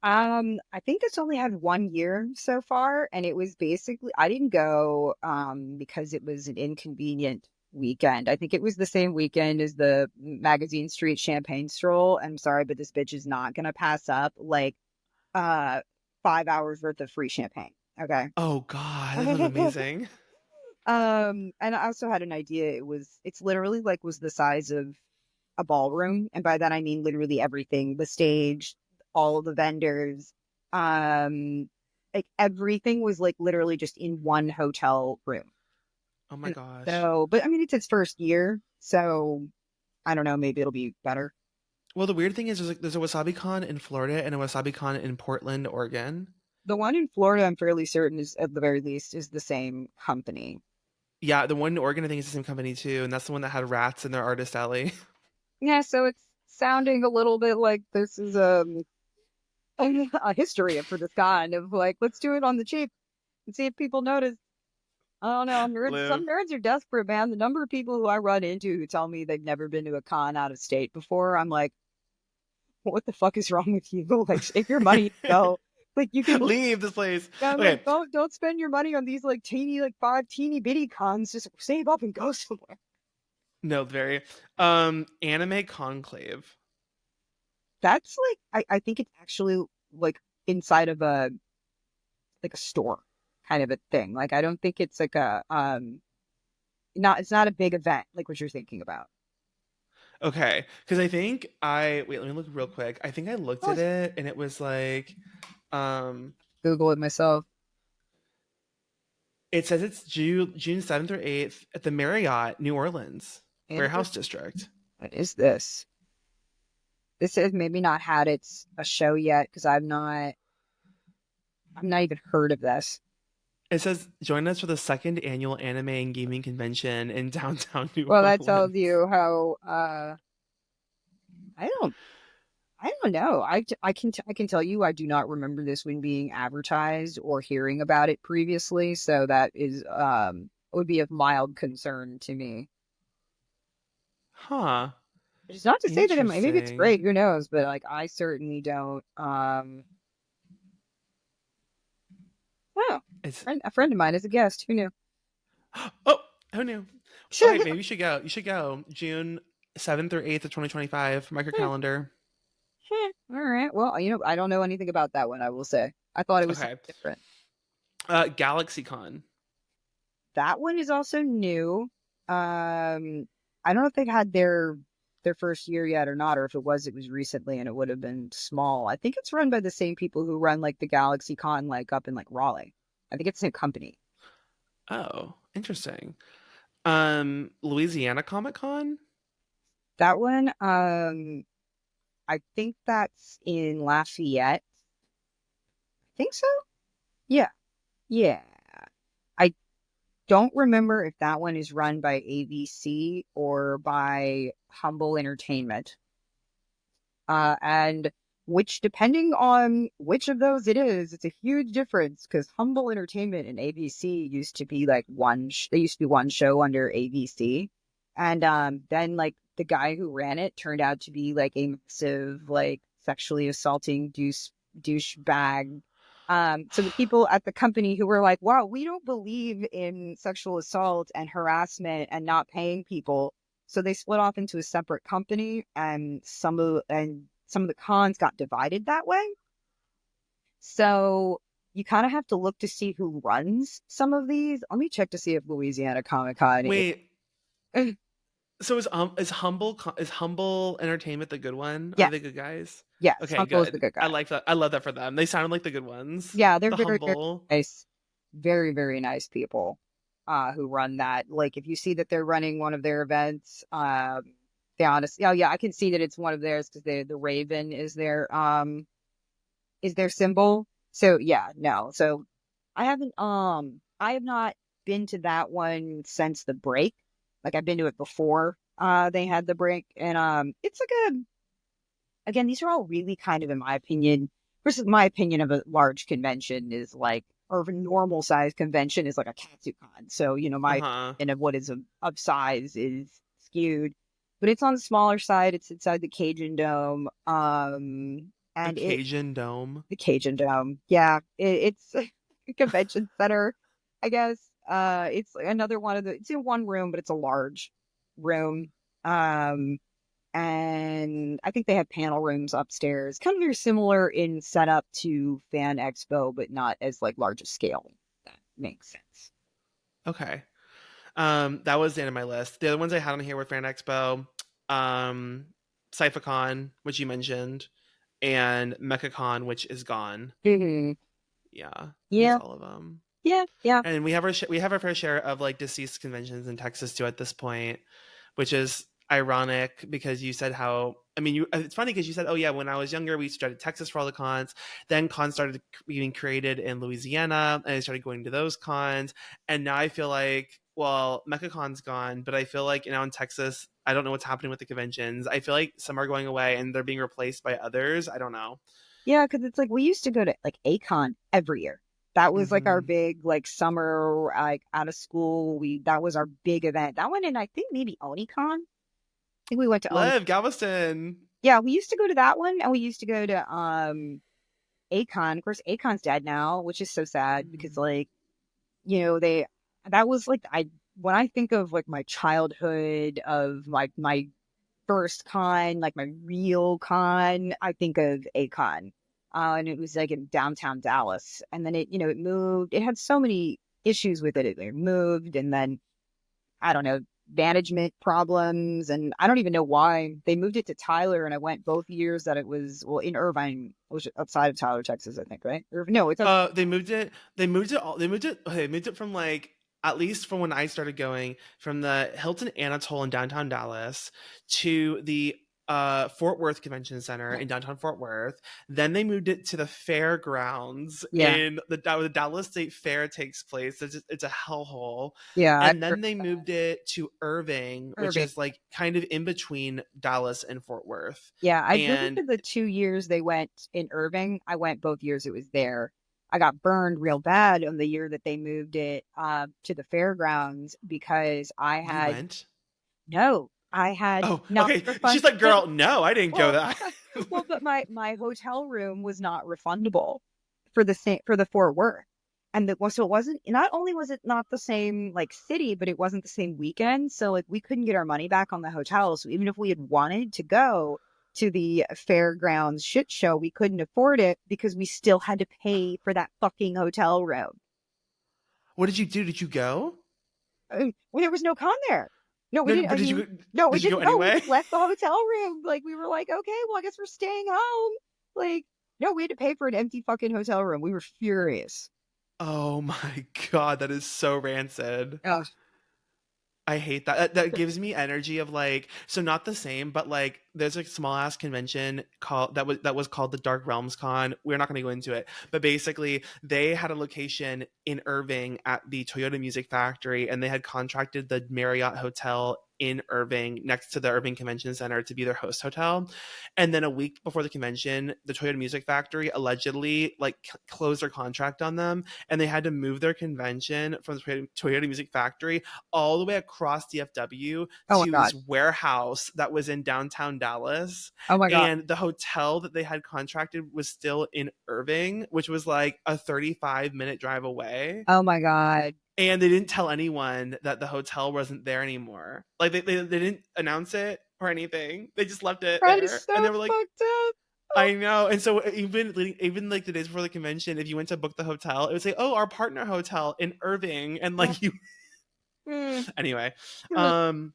I think this only had 1 year so far, and it was basically I didn't go because it was an inconvenient weekend. I think it was the same weekend as the Magazine Street Champagne Stroll. I'm sorry, but this bitch is not gonna pass up like uh 5 hours worth of free champagne. Okay. Oh God, that sounds amazing. And I also had an idea. It's literally like was the size of a ballroom, and by that I mean literally everything: the stage, all of the vendors, um, like everything was like literally just in one hotel room. Oh my And gosh. so, but I mean, it's its first year, so I don't know. Maybe it'll be better. Well, the weird thing is, there's a Wasabi Con in Florida and a Wasabi Con in Portland, Oregon. The one in Florida, I'm fairly certain, is at the very least is the same company. Yeah, the one in Oregon I think is the same company too, and that's the one that had rats in their artist alley. Yeah, so it's sounding a little bit like this is a history for this kind of like let's do it on the cheap and see if people notice. I don't know. Nerds, Live. some nerds are desperate, man. The number of people who I run into who tell me they've never been to a con out of state before, I'm like, what the fuck is wrong with you? Like, save your money, go. Like, you can. Leave this place. I'm like, Okay. don't spend your money on these like teeny, like five teeny bitty cons. Just save up and go somewhere. No, very. Anime conclave. That's I think it's actually like inside of a store kind of a thing. Like, I don't think it's like a not it's not a big event like what you're thinking about. Okay, because I think I wait. Let me look real quick. I think I looked Oh, at it, and it was like, um, Google it myself. it says it's June 7th or 8th at the Marriott, New Orleans Anime. Warehouse District. What is this? This has maybe not had its a show yet because I've not even heard of this. It says join us for the second annual anime and gaming convention in downtown New Well, that tells Orleans. you how I don't I don't know. I can tell you I do not remember this one being advertised or hearing about it previously, so that is would be of mild concern to me. Huh. It's not to say that maybe it's Interesting. great, who knows, but like I certainly don't oh, It's a friend of mine is a guest. Who knew? oh, who knew? Okay, maybe you should go. You should go June 7th or 8th of 2025. Mark your calendar. All right. Well, I don't know anything about that one, I will say. I thought it was something Okay. different. GalaxyCon. That one is also new. I don't know if they've had their first year yet or not, or if it was recently and it would have been small. I think it's run by the same people who run like the Galaxy Con like up in like Raleigh. I think it's the same company. Oh, interesting. Louisiana Comic Con. That one, I think that's in Lafayette. I think so. Yeah. Yeah. I don't remember if that one is run by ABC or by Humble Entertainment. And which, depending on which of those it is, it's a huge difference because Humble Entertainment and ABC used to be like they used to be one show under ABC. And then like the guy who ran it turned out to be like a massive, like sexually assaulting douchebag. So the people at the company who were like, wow, we don't believe in sexual assault and harassment and not paying people, so they split off into a separate company, and some of the cons got divided that way. So you kind of have to look to see who runs some of these. Let me check to see if Louisiana Comic Con is. Wait, so is Humble Entertainment the good one? Are Yes, they the good guys? yes, Okay, Humble is the good. good I guy. like that. I love that for them. They sounded like the good ones. Yeah, they're The very, very Humble. nice, very, very nice people who run that. Like if you see that they're running one of their events, they honestly, oh yeah, I can see that it's one of theirs because the Raven is their symbol. So yeah, no. So I have not been to that one since the break. Like I've been to it before they had the break, and it's like a again, these are all really kind of in my opinion, versus my opinion of a large convention is like, or of a normal size convention is like a Katsucon. So, Uh my huh. opinion of what is of size is skewed, but it's on the smaller side. It's inside the Cajun Dome. The And Cajun Dome. the Cajun Dome. Yeah, it's a convention center, I guess. It's another one of it's in one room, but it's a large room. Um, and I think they have panel rooms upstairs, kind of very similar in setup to Fan Expo, but not as like large a scale. If that makes sense. Okay. That was the end of my list. The other ones I had on here were Fan Expo, um, Cyphacon, which you mentioned, and MechaCon, which is gone. Hmm. Yeah, I think that's Yeah, all of them. yeah, yeah, And we have our fair share of like deceased conventions in Texas too at this point, which is ironic because you said how I mean you it's funny because you said, oh yeah, when I was younger we started Texas for all the cons, then cons started being created in Louisiana and I started going to those cons, and now I feel like, well, MechaCon's gone, but I feel like now in Texas I don't know what's happening with the conventions. I feel like some are going away and they're being replaced by others. I don't know. yeah. Because it's like we used to go to like ACon every year That was like our Mm-hmm. big like summer like out of school. That was our big event. That one, and I think maybe Onicon. I think we went to Oni. Liv, Galveston. Yeah, we used to go to that one, and we used to go to Akon. Of course, Akon's dead now, which is so sad because Mhm. like they that was like I when I think of like my childhood of like my first con, like my real con, I think of Akon. And it was like in downtown Dallas. And then it moved. It had so many issues with it. It moved and then, I don't know, management problems. And I don't even know why they moved it to Tyler. And I went both years that it was, well, in Irvine, which is outside of Tyler, Texas, I think, right? Or, no, it's outside. They moved it. They moved it all. They moved it from like at least from when I started going from the Hilton Anatole in downtown Dallas to the Fort Worth Convention Center in downtown Fort Worth. Then they moved it to the fairgrounds Yeah. in where the Dallas State Fair takes place. It's a hellhole. Yeah. And Heard then they that. moved it to Irving, which Irving. is like kind of in between Dallas and Fort Worth. Yeah, I've been And to the 2 years they went in Irving. I went both years it was there. I got burned real bad on the year that they moved it to the fairgrounds because you went? I had Oh, not okay. She's refunded. like, No, girl, no, I didn't go well, that. well, but my hotel room was not refundable for the Fort Worth, and so it wasn't. Not only was it not the same like city, but it wasn't the same weekend. So like we couldn't get our money back on the hotel. So even if we had wanted to go to the fairgrounds shit show, we couldn't afford it because we still had to pay for that fucking hotel room. What did you do? Did you go? Well, there was no con there. No, we No, didn't. but I did mean, you no, we did you go didn't go. We anyway? just left the hotel room. Like we were like, okay, well, I guess we're staying home. Like, no, we had to pay for an empty fucking hotel room. We were furious. Oh my god, that is so rancid. Oh, I hate that. That gives me energy of like so not the same, but like there's a small ass convention called that was called the Dark Realms Con. We're not going to go into it, but basically they had a location in Irving at the Toyota Music Factory, and they had contracted the Marriott Hotel in Irving next to the Irving Convention Center to be their host hotel. And then a week before the convention, the Toyota Music Factory allegedly like closed their contract on them, and they had to move their convention from the Toyota Music Factory all the way across DFW oh my to god. this warehouse that was in downtown Dallas. Oh my god. And the hotel that they had contracted was still in Irving, which was like a 35-minute drive away. Oh my god. And they didn't tell anyone that the hotel wasn't there anymore. Like they didn't announce it or anything. They just left it That is there. And so they were like, fucked up. Oh, I know. And so even like the days before the convention, if you went to book the hotel, it would say, "Oh, our partner hotel in Irving," and oh, like you. mm, Anyway, mm. um,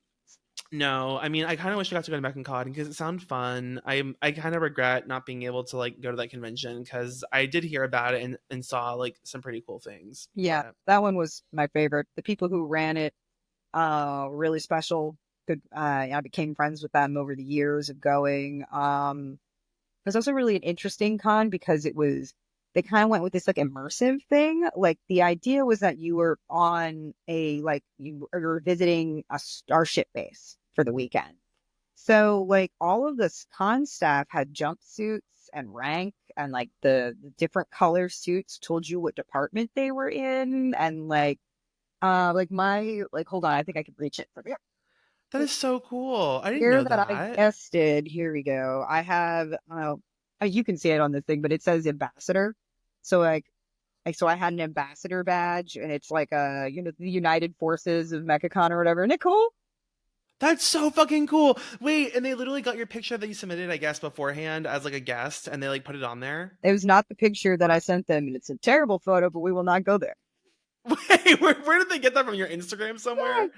no, I mean, I kind of wish I got to go to Mecha Con because it sounded fun. I kind of regret not being able to like go to that convention because I did hear about it and saw like some pretty cool things. Yeah, But that one was my favorite. The people who ran it, really special. Good. I became friends with them over the years of going. It was also really an interesting con because they kind of went with this like immersive thing. Like the idea was that you were on you were visiting a starship base for the weekend. So like all of the con staff had jumpsuits and rank and like the different color suits told you what department they were in and like my like hold on, I think I can reach it from here. that is so cool. I didn't Here know that I that. guested, here we go. I have, you can see it on this thing, but it says ambassador. So so I had an ambassador badge, and it's like the United Forces of MechaCon or whatever. Isn't it cool? That's so fucking cool. Wait, and they literally got your picture that you submitted, I guess, beforehand as like a guest, and they like put it on there. It was not the picture that I sent them, and it's a terrible photo, but we will not go there. Wait, where did they get that from? Your Instagram Yeah, somewhere?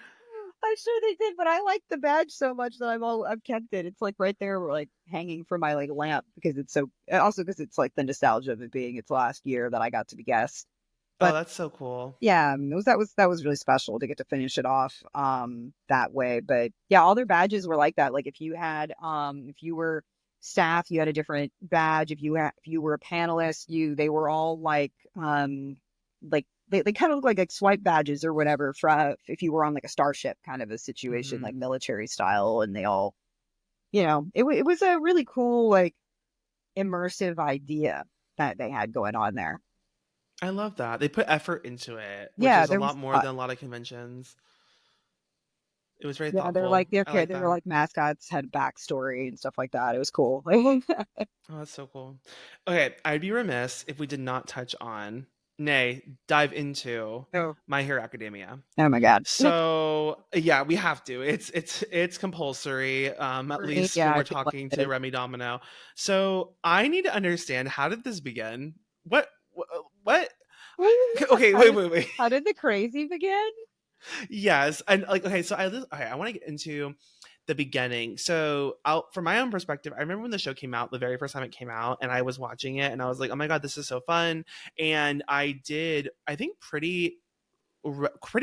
I'm sure they did, but I like the badge so much that I've kept it. It's like right there, like hanging from my like lamp because it's so. Also because it's like the nostalgia of it being its last year that I got to be guest. Oh, But that's so cool. yeah, that was really special to get to finish it off that way. But yeah, all their badges were like that. Like if you were staff, you had a different badge. If you were a panelist, they were all like they kind of look like swipe badges or whatever for if you were on like a starship kind of a situation, like Hmm. military style, and they all it was a really cool like immersive idea that they had going on there. I love that. They put effort into it, which Yeah, is a there lot was more than a lot of conventions. It was very yeah, thoughtful. I like they were that. like mascots, had backstory and stuff like that. It was cool. Oh, that's so cool. Okay, I'd be remiss if we did not touch on, nay, dive into Oh, My Hero Academia. oh my God. So yeah, we have to. It's compulsory. At least Yeah, when I we're feel like talking it to is. Remy Domino. So I need to understand, how did this begin? What? Okay, How did wait. how did the crazy begin? Yes, and like, okay, so I want to get into the beginning. So, from my own perspective, I remember when the show came out, the very first time it came out, and I was watching it, and I was like, "Oh my god, this is so fun!" And I did, I think, pretty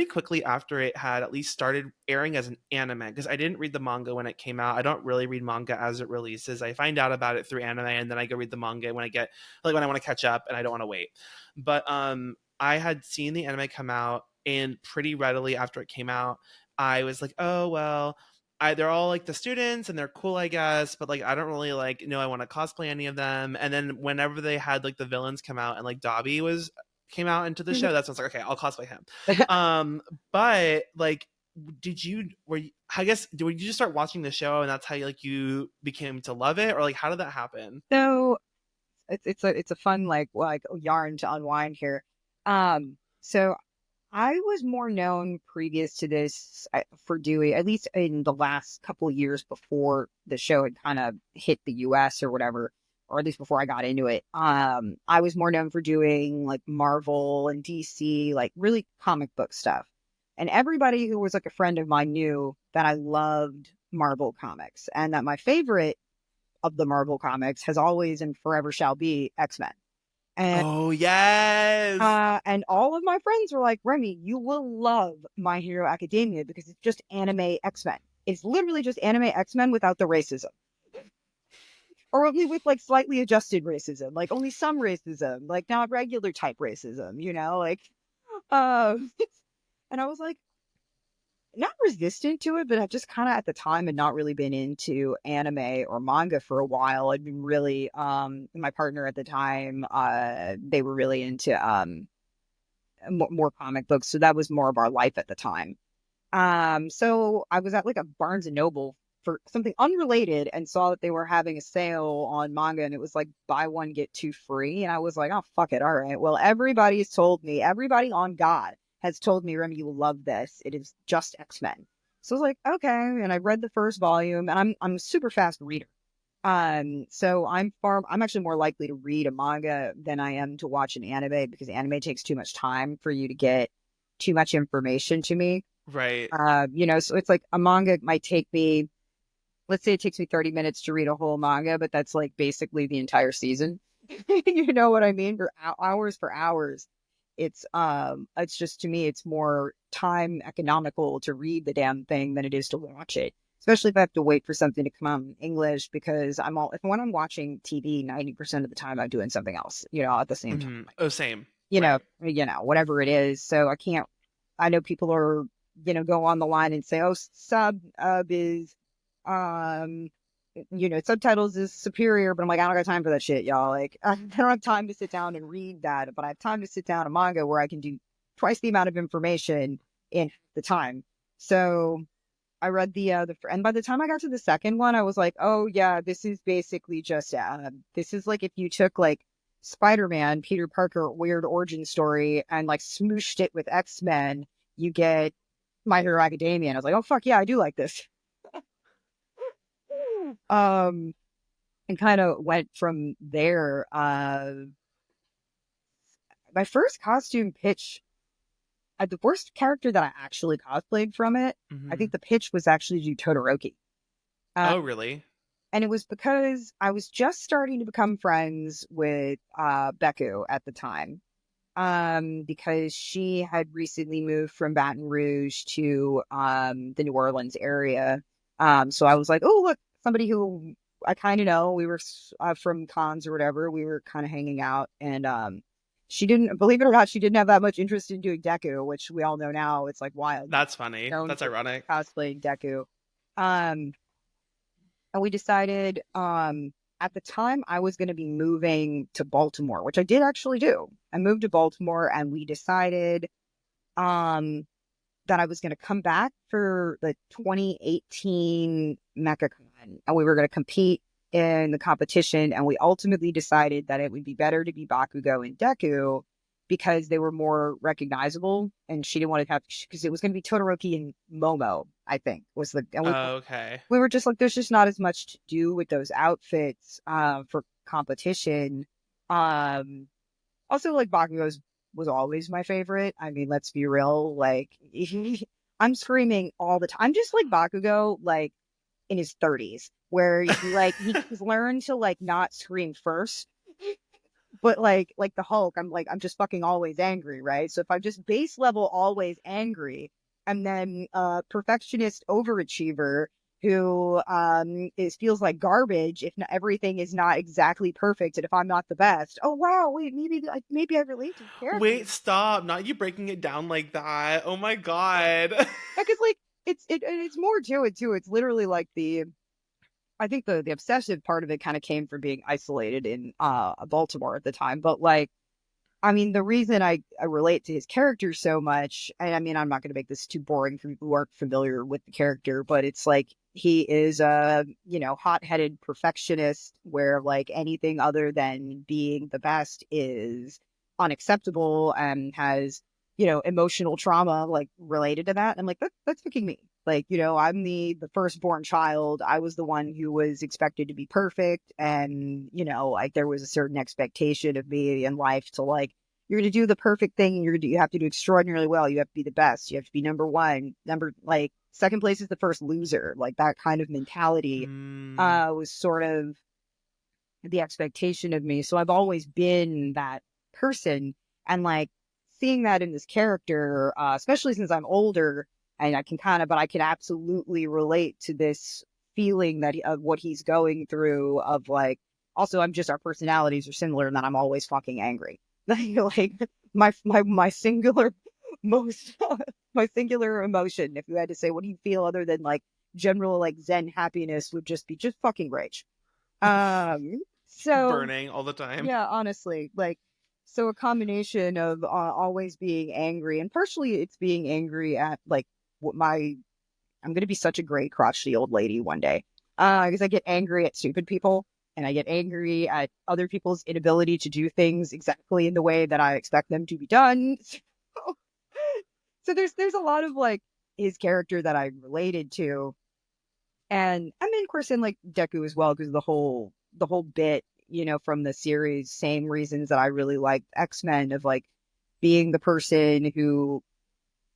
quickly after it had at least started airing as an anime, because I didn't read the manga when it came out. I don't really read manga as it releases. I find out about it through anime, and then I go read the manga when I get, like, when I want to catch up and I don't want to wait. But I had seen the anime come out, and pretty readily after it came out, I was like, oh well, they're all like the students and they're cool, I guess, but like I don't really like know I want to cosplay any of them. And then whenever they had like the villains come out and like Dobby was came out into the show, that's when I was like, okay, I'll cosplay him. Um, but like, did you were you, I guess did you just start watching the show and that's how you became to love it, or like how did that happen? So it's a fun like yarn to unwind here. So I was more known previous to this for doing, at least in the last couple of years before the show had kind of hit the US or whatever, or at least before I got into it. I was more known for doing like Marvel and DC, like really comic book stuff. And everybody who was like a friend of mine knew that I loved Marvel comics and that my favorite of the Marvel comics has always and forever shall be X-Men. And Oh yes. and all of my friends were like, Remy, you will love My Hero Academia because it's just anime X-Men. It's literally just anime X-Men without the racism. Or only with like slightly adjusted racism, like only some racism, like not regular type racism, like uh and I was like not resistant to it, but I've just kind of at the time had not really been into anime or manga for a while. I'd been really my partner at the time, they were really into more comic books. So that was more of our life at the time. So I was at like a Barnes and Noble for something unrelated and saw that they were having a sale on manga and it was like buy one, get two free. And I was like, oh, fuck it. All right. Well, everybody's told me, everybody on God has told me, Remy, you will love this. It is just X-Men. So I was like, okay. And I read the first volume and I'm a super fast reader. So I'm actually more likely to read a manga than I am to watch an anime because anime takes too much time for you to get too much information to me. Right. So it's like a manga might take me, let's say it takes me 30 minutes to read a whole manga, but that's like basically the entire season. You know what I mean? For hours for hours. It's just to me, it's more time economical to read the damn thing than it is to watch it. Especially if I have to wait for something to come out in English because if when I'm watching TV, 90% of the time I'm doing something else, at the same time. Oh, same. You know, Right. whatever it is. So I know people are, go on the line and say, oh, is, um, subtitles is superior, but I'm like, I don't got time for that shit, y'all. Like, I don't have time to sit down and read that, but I have time to sit down a manga where I can do twice the amount of information in the time. So I read and by the time I got to the second one, I was like, oh yeah, this is basically just, this is like if you took like Spider-Man, Peter Parker, weird origin story and like smooshed it with X-Men, you get My Hero Academia. And I was like, oh fuck yeah, I do like this. Um, and kind of went from there. My first costume pitch, the worst character that I actually cosplayed from it, I Hmm. think the pitch was actually to do Todoroki. Uh, Oh, really? and it was because I was just starting to become friends with Beku at the time. Because she had recently moved from Baton Rouge to the New Orleans area. So I was like, oh look, somebody who I kind of know. We were from cons or whatever. We were kind of hanging out, and she didn't, believe it or not, she didn't have that much interest in doing Deku, which we all know now. It's like wild, That's funny. known That's for ironic. cosplaying Deku. Um, and we decided, at the time I was going to be moving to Baltimore, which I did actually do. I moved to Baltimore and we decided um that I was going to come back for the 2018 MechaCon and we were going to compete in the competition. And we ultimately decided that it would be better to be Bakugo and Deku because they were more recognizable. And she didn't want to have, because it was going to be Todoroki and Momo, I think, was the, and Oh, okay. we were just like, there's just not as much to do with those outfits for competition. Um, Also, like Bakugo's was always my favorite. I mean, let's be real. Like, I'm screaming all the time. I'm just like Bakugo, like in his 30s, where he's learned to like not scream first, but like the Hulk, I'm just fucking always angry, right? So if I'm just base level always angry, and then perfectionist overachiever who is feels like garbage if not, everything is not exactly perfect, and if I'm not the best. Oh wow, wait, maybe I relate to the character. Wait, stop. Not you breaking it down like that. Oh my god. Yeah, because like it's more to it too. It's literally like the I think the obsessive part of it kind of came from being isolated in Baltimore at the time, but like I mean, the reason I relate to his character so much, and I mean, I'm not going to make this too boring for people who aren't familiar with the character, but it's like he is a, hot-headed perfectionist where like anything other than being the best is unacceptable and has, emotional trauma like related to that. I'm like, that's fucking me. Like, I'm the firstborn child. I was the one who was expected to be perfect. And, like there was a certain expectation of me in life to like, you're going to do the perfect thing. You have to do extraordinarily well. You have to be the best. You have to be number one. Like second place is the first loser. Like that kind of mentality Mm. was sort of the expectation of me. So I've always been that person. And like seeing that in this character, especially since I'm older and but I can absolutely relate to this feeling that of what he's going through of like, also, I'm just, our personalities are similar and that I'm always fucking angry. Like my singular most, my singular emotion, if you had to say, what do you feel other than like general like Zen happiness would just be just fucking rage. So Burning all the time. yeah, honestly, like, so a combination of always being angry, and partially it's being angry at like what I'm gonna be such a great crotchety old lady one day, because I get angry at stupid people, and I get angry at other people's inability to do things exactly in the way that I expect them to be done. So there's a lot of like his character that I related to, and I mean, of course, in like Deku as well, because the whole bit, from the series, same reasons that I really like X-Men of like being the person who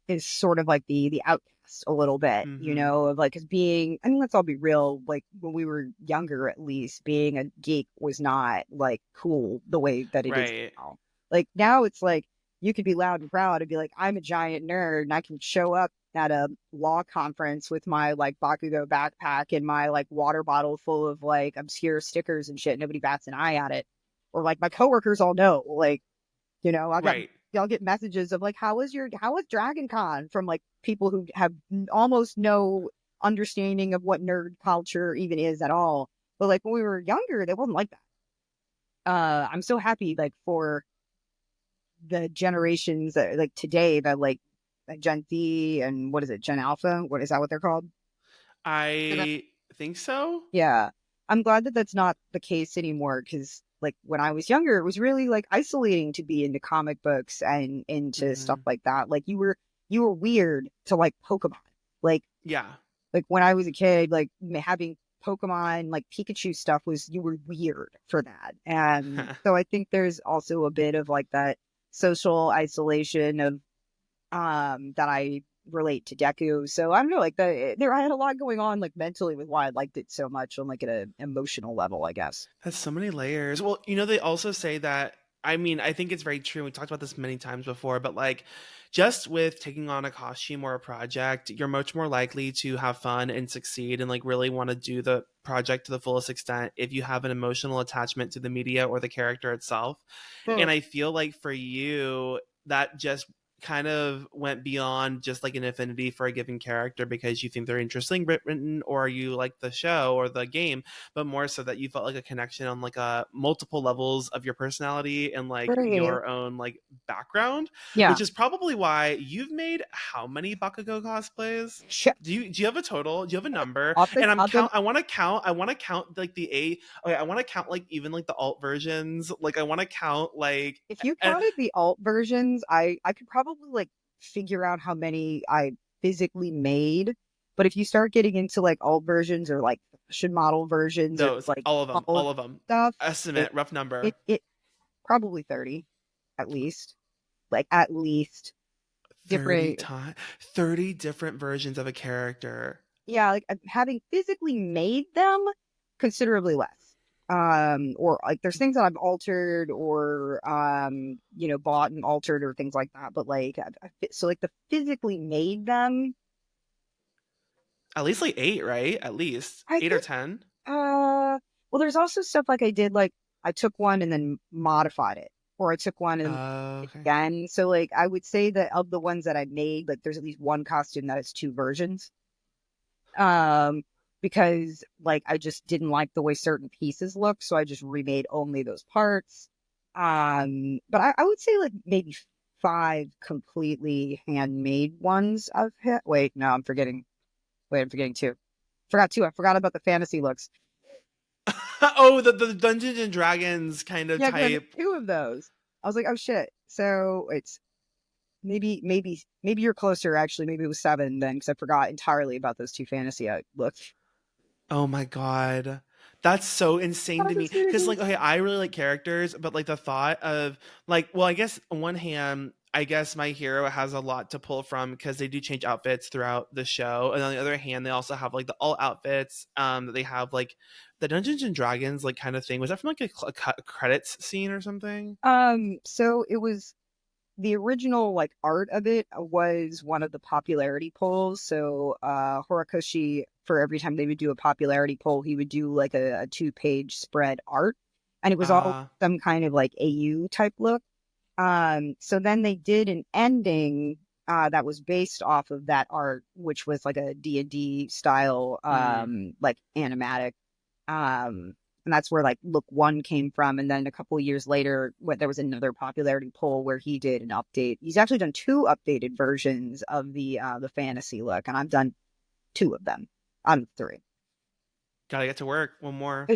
is sort of like the outcast a little bit, Mm-hmm. of like, as being, I mean, let's all be real, like when we were younger, at least being a geek was not like cool the way that it is Right. now. Like now it's like you could be loud and proud and be like, I'm a giant nerd and I can show up at a law conference with my like Bakugo backpack and my like water bottle full of like obscure stickers and shit. Nobody bats an eye at it. Or like my coworkers all know, like, I got Right. y'all get messages of like, how was Dragon Con from like people who have almost no understanding of what nerd culture even is at all. But like when we were younger, they wasn't like that. I'm so happy like for the generations that like today that like Gen Z and what is it, Gen Alpha? What is that what they're called? I think so. Yeah. I'm glad that that's not the case anymore because, like, when I was younger, it was really like isolating to be into comic books and into stuff Mm-hmm. like that. Like, you were weird to like Pokemon. Like, Yeah. like when I was a kid, like having Pokemon, like Pikachu stuff was you were weird for that. And so I think there's also a bit of like that social isolation of that I relate to Deku. So I don't know, like I had a lot going on like mentally with why I liked it so much on like an emotional level, I guess. That's so many layers. Well, they also say that, I mean, I think it's very true. We talked about this many times before, but like just with taking on a costume or a project, you're much more likely to have fun and succeed and like really want to do the project to the fullest extent if you have an emotional attachment to the media or the character itself. Hmm. And I feel like for you, that just kind of went beyond just like an affinity for a given character because you think they're interesting written or you like the show or the game, but more so that you felt like a connection on like a multiple levels of your personality and like Right. your own like background, Yeah. which is probably why you've made how many Bakugo cosplays? Shit. Do you have a total? Do you have a number? Off the, And I'm off the, count. I want to count like the A. Okay, I want to count like even like the alt versions. Like I want to count like if you and counted the alt versions, I could probably like figure out how many I physically made. But if you start getting into like alt versions or like fashion model versions or those, like all of all of them. stuff, Estimate, it rough it number. it probably 30 at least. Like at least 30 different. times 30 different versions of a character. Yeah, like having physically made them considerably less. Or like there's things that I've altered or bought and altered or things like that. But like so like the physically made them, At least like 8, right? At least I 8 or think 10. well there's also stuff like I did like I took one and then modified it. Or I took one and Okay. again. So like I would say that of the ones that I made, like there's at least one costume that has two versions. um because like I just didn't like the way certain pieces look, so I just remade only those parts. But I would say like maybe five completely handmade ones I've hit. Wait, no, I'm forgetting two. Forgot two. I forgot about the fantasy looks. Oh, the Dungeons and Dragons kind of Yeah, because I made type. two of those. I was like, oh shit. So it's maybe you're closer actually. Maybe it was seven then, because I forgot entirely about those two fantasy looks. Oh my god. That's so insane Oh, to me. that's really Cause good. like, okay, I really like characters, but like the thought of like, well, I guess on one hand, I guess my hero has a lot to pull from because they do change outfits throughout the show. And on the other hand, they also have like the alt outfits that they have like the Dungeons and Dragons like kind of thing. Was that from like a credits scene or something? So it was the original like art of it was one of the popularity polls. So Horikoshi, for every time they would do a popularity poll, he would do like a two-page spread art. And it was all Uh some kind of like AU type look. So then they did an ending that was based off of that art, which was like a D&D style mm. like animatic. Um, and that's where like look one came from. And then a couple of years later, there was another popularity poll where he did an update. He's actually done two updated versions of the fantasy look, and I've done two of them out of three. Gotta get to work. One more.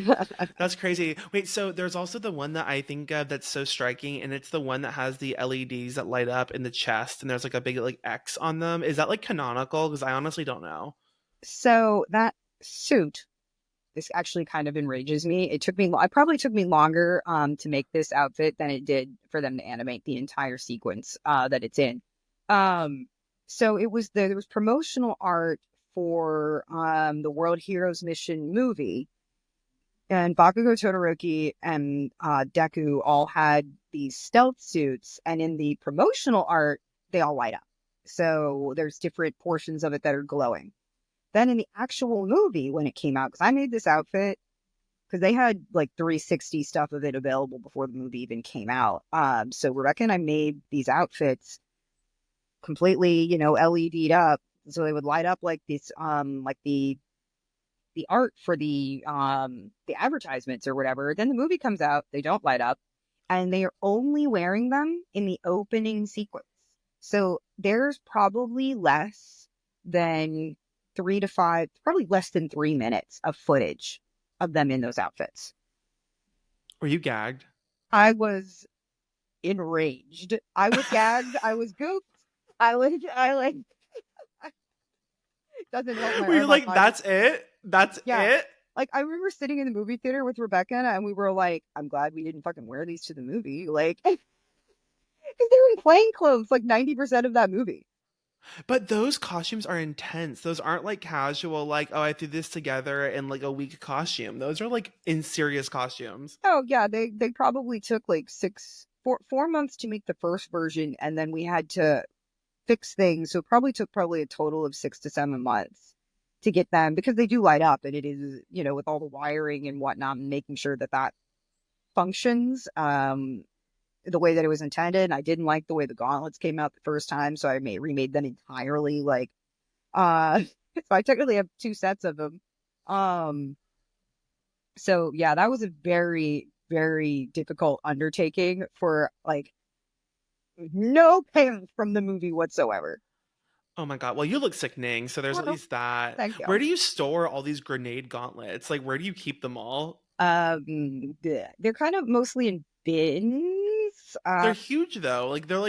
That's crazy. Wait, so there's also the one that I think of that's so striking, and it's the one that has the LEDs that light up in the chest, and there's like a big like X on them. Is that like canonical? Because I honestly don't know. So that suit, this actually kind of enrages me. It probably took me longer to make this outfit than it did for them to animate the entire sequence that it's in. Um, so there was promotional art for the World Heroes Mission movie, and Bakugo Todoroki and Deku all had these stealth suits, and in the promotional art, they all light up. So there's different portions of it that are glowing. Then in the actual movie, when it came out, because I made this outfit because they had like 360 stuff of it available before the movie even came out. So Rebecca and I made these outfits completely, LED'd up, so they would light up like this, like the art for the advertisements or whatever. Then the movie comes out, they don't light up, and they are only wearing them in the opening sequence. So there's probably less than 3 to 5, probably less than 3 minutes of footage of them in those outfits. Were you gagged? I was enraged. I was gagged. I was gooped. I like, doesn't help Were you my like, logic. that's it? That's Yeah. it? Like, I remember sitting in the movie theater with Rebecca and we were like, I'm glad we didn't fucking wear these to the movie. Like, because they were in plain clothes like 90% of that movie. But those costumes are intense. Those aren't like casual, like, oh, I threw this together in like a week costume. Those are like in serious costumes. Oh, yeah. They probably took like 4 months to make the first version. And then we had to fix things. So it probably took probably a total of 6 to 7 months to get them, because they do light up, and it is, with all the wiring and whatnot and making sure that that functions. the way that it was intended. And I didn't like the way the gauntlets came out the first time, so I remade them entirely. So I technically have two sets of them. Um, so yeah, that was a very, very difficult undertaking for like no payoff from the movie whatsoever. Oh my god. Well, you look sickening, so there's at Well, least that. thank Where you. do you store all these grenade gauntlets? Like, where do you keep them all? They're kind of mostly in bins. They're huge though. They're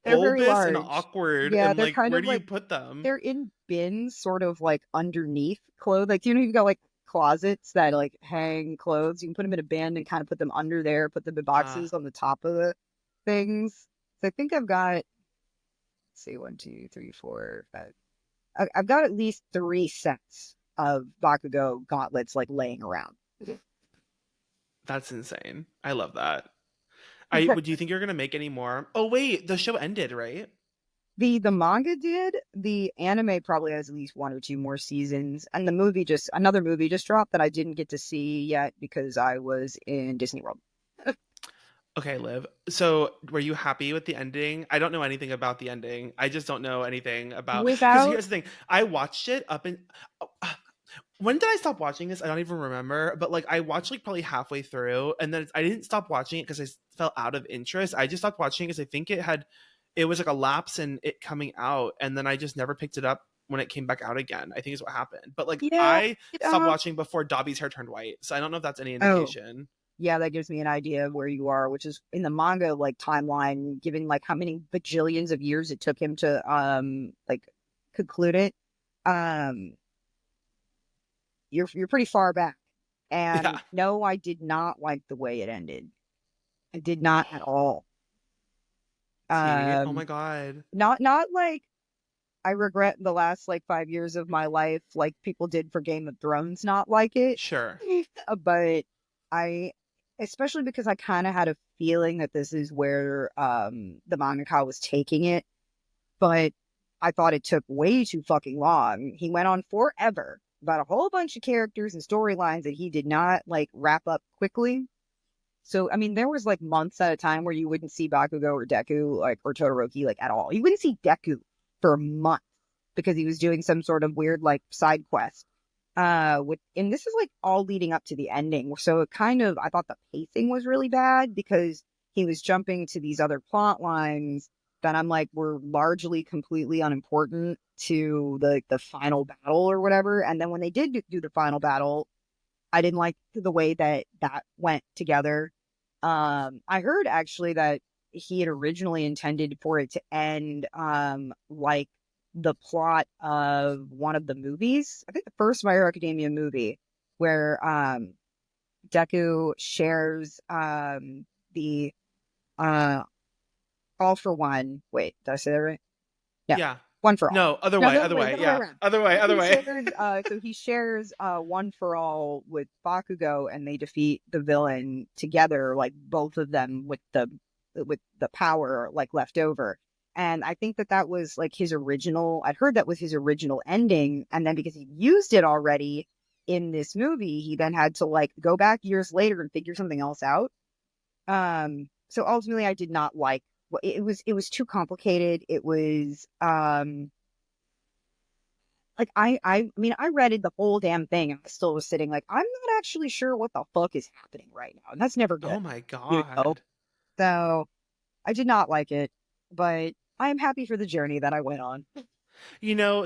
They're very bulbous and large. awkward. Yeah, And they're like, kind where of do you like put them? they're in bins, sort of like underneath clothes. Like, you've got like closets that like hang clothes. You can put them in a bin and kind of put them under there, put them in Uh, boxes on the top of the things. So I think I've got, let's see, one, two, three, four, five. I've got at least three sets of Bakugo gauntlets like laying around. that's insane. I love that. I would. Do you think you're gonna make any more? Oh wait, the show ended, right? The manga did. The anime probably has at least one or two more seasons, and the movie just another movie just dropped that I didn't get to see yet because I was in Disney World. Okay, Liv. So, were you happy with the ending? I don't know anything about the ending. I just don't know anything about. Because Without here's the thing: I watched it up in. Oh, when did I stop watching this? I don't even remember. But like, I watched like probably halfway through, and then I didn't stop watching it because I felt out of interest. I just stopped watching because I think it was like a lapse in it coming out, and then I just never picked it up when it came back out again. I think is what happened. But like, yeah, I it, stopped watching before Dobby's hair turned white, so I don't know if that's any oh indication. yeah, that gives me an idea of where you are, which is in the manga like timeline, given like how many bajillions of years it took him to like conclude it. Um, you're pretty far back. Yeah. And no, I did not like the way it ended. I did not at all. See? Oh Um, my god. not like I regret the last like 5 years of my life, like people did for Game of Thrones, not like it. Sure. But I, especially because I kind of had a feeling that this is where the mangaka was taking it, but I thought it took way too fucking long. He went on forever about a whole bunch of characters and storylines that he did not like wrap up quickly. So I mean, there was like months at a time where you wouldn't see Bakugo or Deku like or Todoroki like at all. You wouldn't see Deku for months because he was doing some sort of weird like side quest. With and this is like all leading up to the ending. So it kind of I thought the pacing was really bad because he was jumping to these other plot lines that I'm like were largely completely unimportant to the final battle or whatever. And then when they did do the final battle, I didn't like the way that that went together. I heard actually that he had originally intended for it to end like the plot of one of the movies. I think the first My Hero Academia movie where Deku shares the uh all for one. Wait, did I say that right? Yeah, Yeah. one for all. No, other No, way, the other other way, way. the other way Yeah. around. Other way, other He way. shares, so he shares one for all with Bakugo, and they defeat the villain together, like both of them with the power like left over. And I think that that was like his original. I'd heard that was his original ending, and then because he used it already in this movie, he then had to like go back years later and figure something else out. So ultimately, I did not like. It was too complicated. It was like I mean I read it the whole damn thing and I still was sitting like I'm not actually sure what the fuck is happening right now. And that's never good. Oh my You know? god. So I did not like it, but I am happy for the journey that I went on.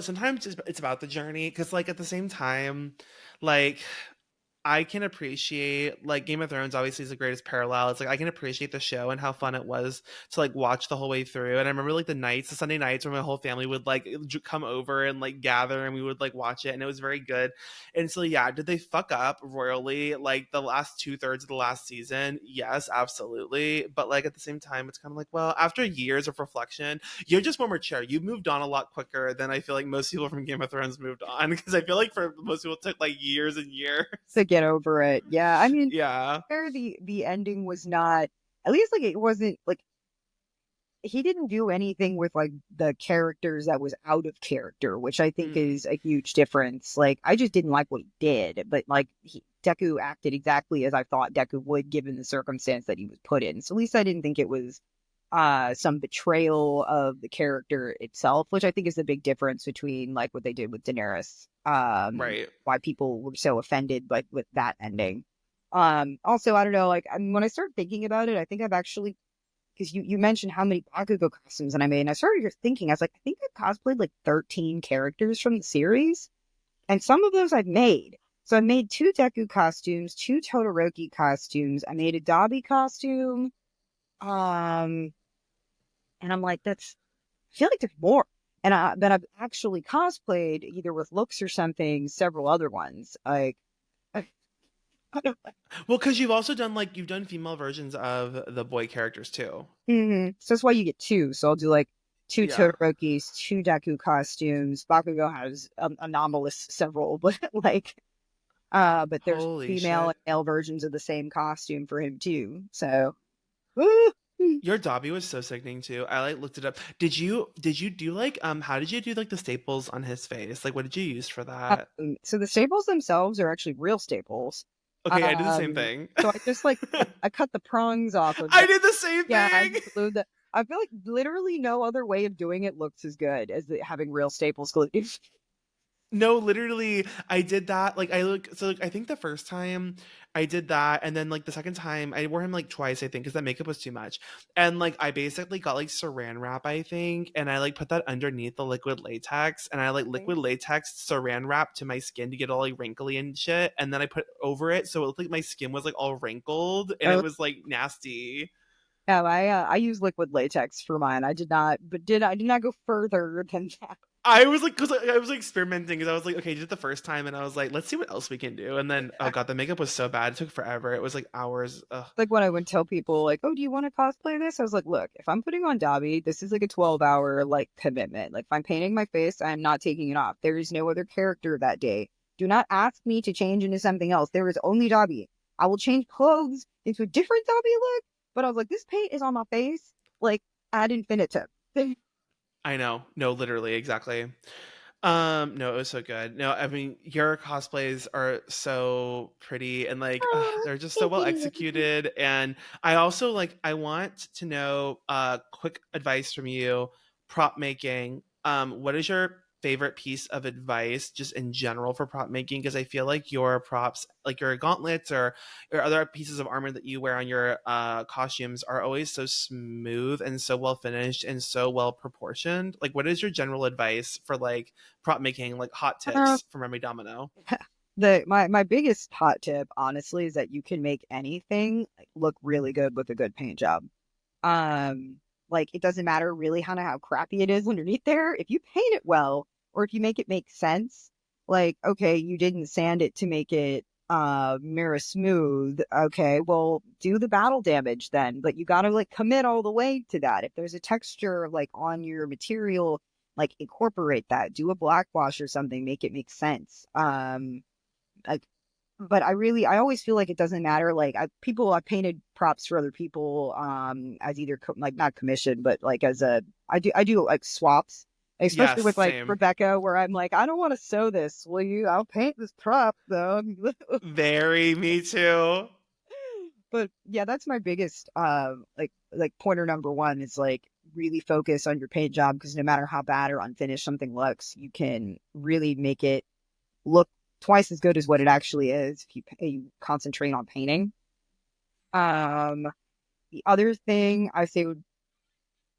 Sometimes it's about the journey because, like, at the same time, like, I can appreciate like Game of Thrones obviously is the greatest parallel. It's like I can appreciate the show and how fun it was to like watch the whole way through. And I remember like the Sunday nights where my whole family would like come over and like gather and we would like watch it and it was very good. And so yeah, did they fuck up royally like the last 2/3 of the last season? Yes, absolutely. But like at the same time, it's kind of like, well, after years of reflection, you're just more mature. You've moved on a lot quicker than I feel like most people from Game of Thrones moved on because I feel like for most people it took like years and years. To get over it. Yeah, I mean, Yeah. fair the ending was not at least like it wasn't like he didn't do anything with like the characters that was out of character, which I think Mm. is a huge difference. Like I just didn't like what he did, but like Deku acted exactly as I thought Deku would, given the circumstance that he was put in. So at least I didn't think it was some betrayal of the character itself, which I think is the big difference between like what they did with Daenerys. Right. Why people were so offended like with that ending. Also, I don't know, like when I started thinking about it, I think I've actually, because you mentioned how many Bakugo costumes and I made, and I started just thinking, I was like, I think I've cosplayed like 13 characters from the series, and some of those I've made. So I made 2 Deku costumes, 2 Todoroki costumes. I made a Dabi costume. Um, and I'm like, that's, I feel like there's more. But I've actually cosplayed either with looks or something, several other ones. Like, I, I don't Well, because you've also done like you've done female versions of the boy characters too. So that's why you get two. So I'll do like two Yeah. Todorokis, 2 Deku costumes. Bakugo has anomalous several, but like, but there's Holy female and shit. male versions of the same costume for him too. So, woo! Your Dobby was so sickening too. I like looked it up. Did you do like how did you do like the staples on his face? Like what did you use for that? So the staples themselves are actually real staples. Okay, I did the same thing. So I just like I cut the prongs off of I them. did the same Yeah, I thing. just glued the. I feel like literally no other way of doing it looks as good as having real staples glued. No, literally, I did that. Like, I look, so like, I think the first time I did that, and then like the second time I wore him like twice, I think, because that makeup was too much. And like, I basically got like saran wrap, I think, and I like put that underneath the liquid latex, and I like liquid latex saran wrap to my skin to get all like wrinkly and shit. And then I put over it, so it looked like my skin was like all wrinkled, and it Oh, was like nasty. yeah, I use liquid latex for mine. I did not, but I did not go further than that. I was like, because I was like experimenting, because I was like, okay, I did it the first time, and I was like, let's see what else we can do. And then, oh god, the makeup was so bad; it took forever. It was like hours. Ugh. Like when I would tell people like, "Oh, do you want to cosplay this?" I was like, "Look, if I'm putting on Dobby, this is like a 12-hour like commitment. Like if I'm painting my face, I'm not taking it off. There is no other character that day. Do not ask me to change into something else. There is only Dobby. I will change clothes into a different Dobby look, but I was like, this paint is on my face like ad infinitum." I know, no, literally, exactly. No, it was so good. No, I mean, your cosplays are so pretty and like Oh, they're just so thank well you. executed. And I also like I want to know quick advice from you, prop making. What is your favorite piece of advice just in general for prop making? Because I feel like your props, like your gauntlets or other pieces of armor that you wear on your costumes are always so smooth and so well finished and so well proportioned. Like what is your general advice for like prop making, like hot Uh, tips from Remy Domino? my biggest hot tip, honestly, is that you can make anything look really good with a good paint job. Um, like it doesn't matter really how crappy it is underneath there. If you paint it well, or if you make it make sense, like okay, you didn't sand it to make it mirror smooth. Okay, well do the battle damage then, but you gotta like commit all the way to that. If there's a texture like on your material, like incorporate that. Do a black wash or something, make it make sense. Like but I always feel like it doesn't matter. Like I painted props for other people, as either like not commission, but like as a, I do like swaps, especially Yes, with like same. Rebecca, where I'm like, I don't want to sew this. Will you? I'll paint this prop though. Very me too. But yeah, that's my biggest, like pointer number one is like really focus on your paint job because no matter how bad or unfinished something looks, you can really make it look twice as good as what it actually is if you concentrate on painting. Um, the other thing I say would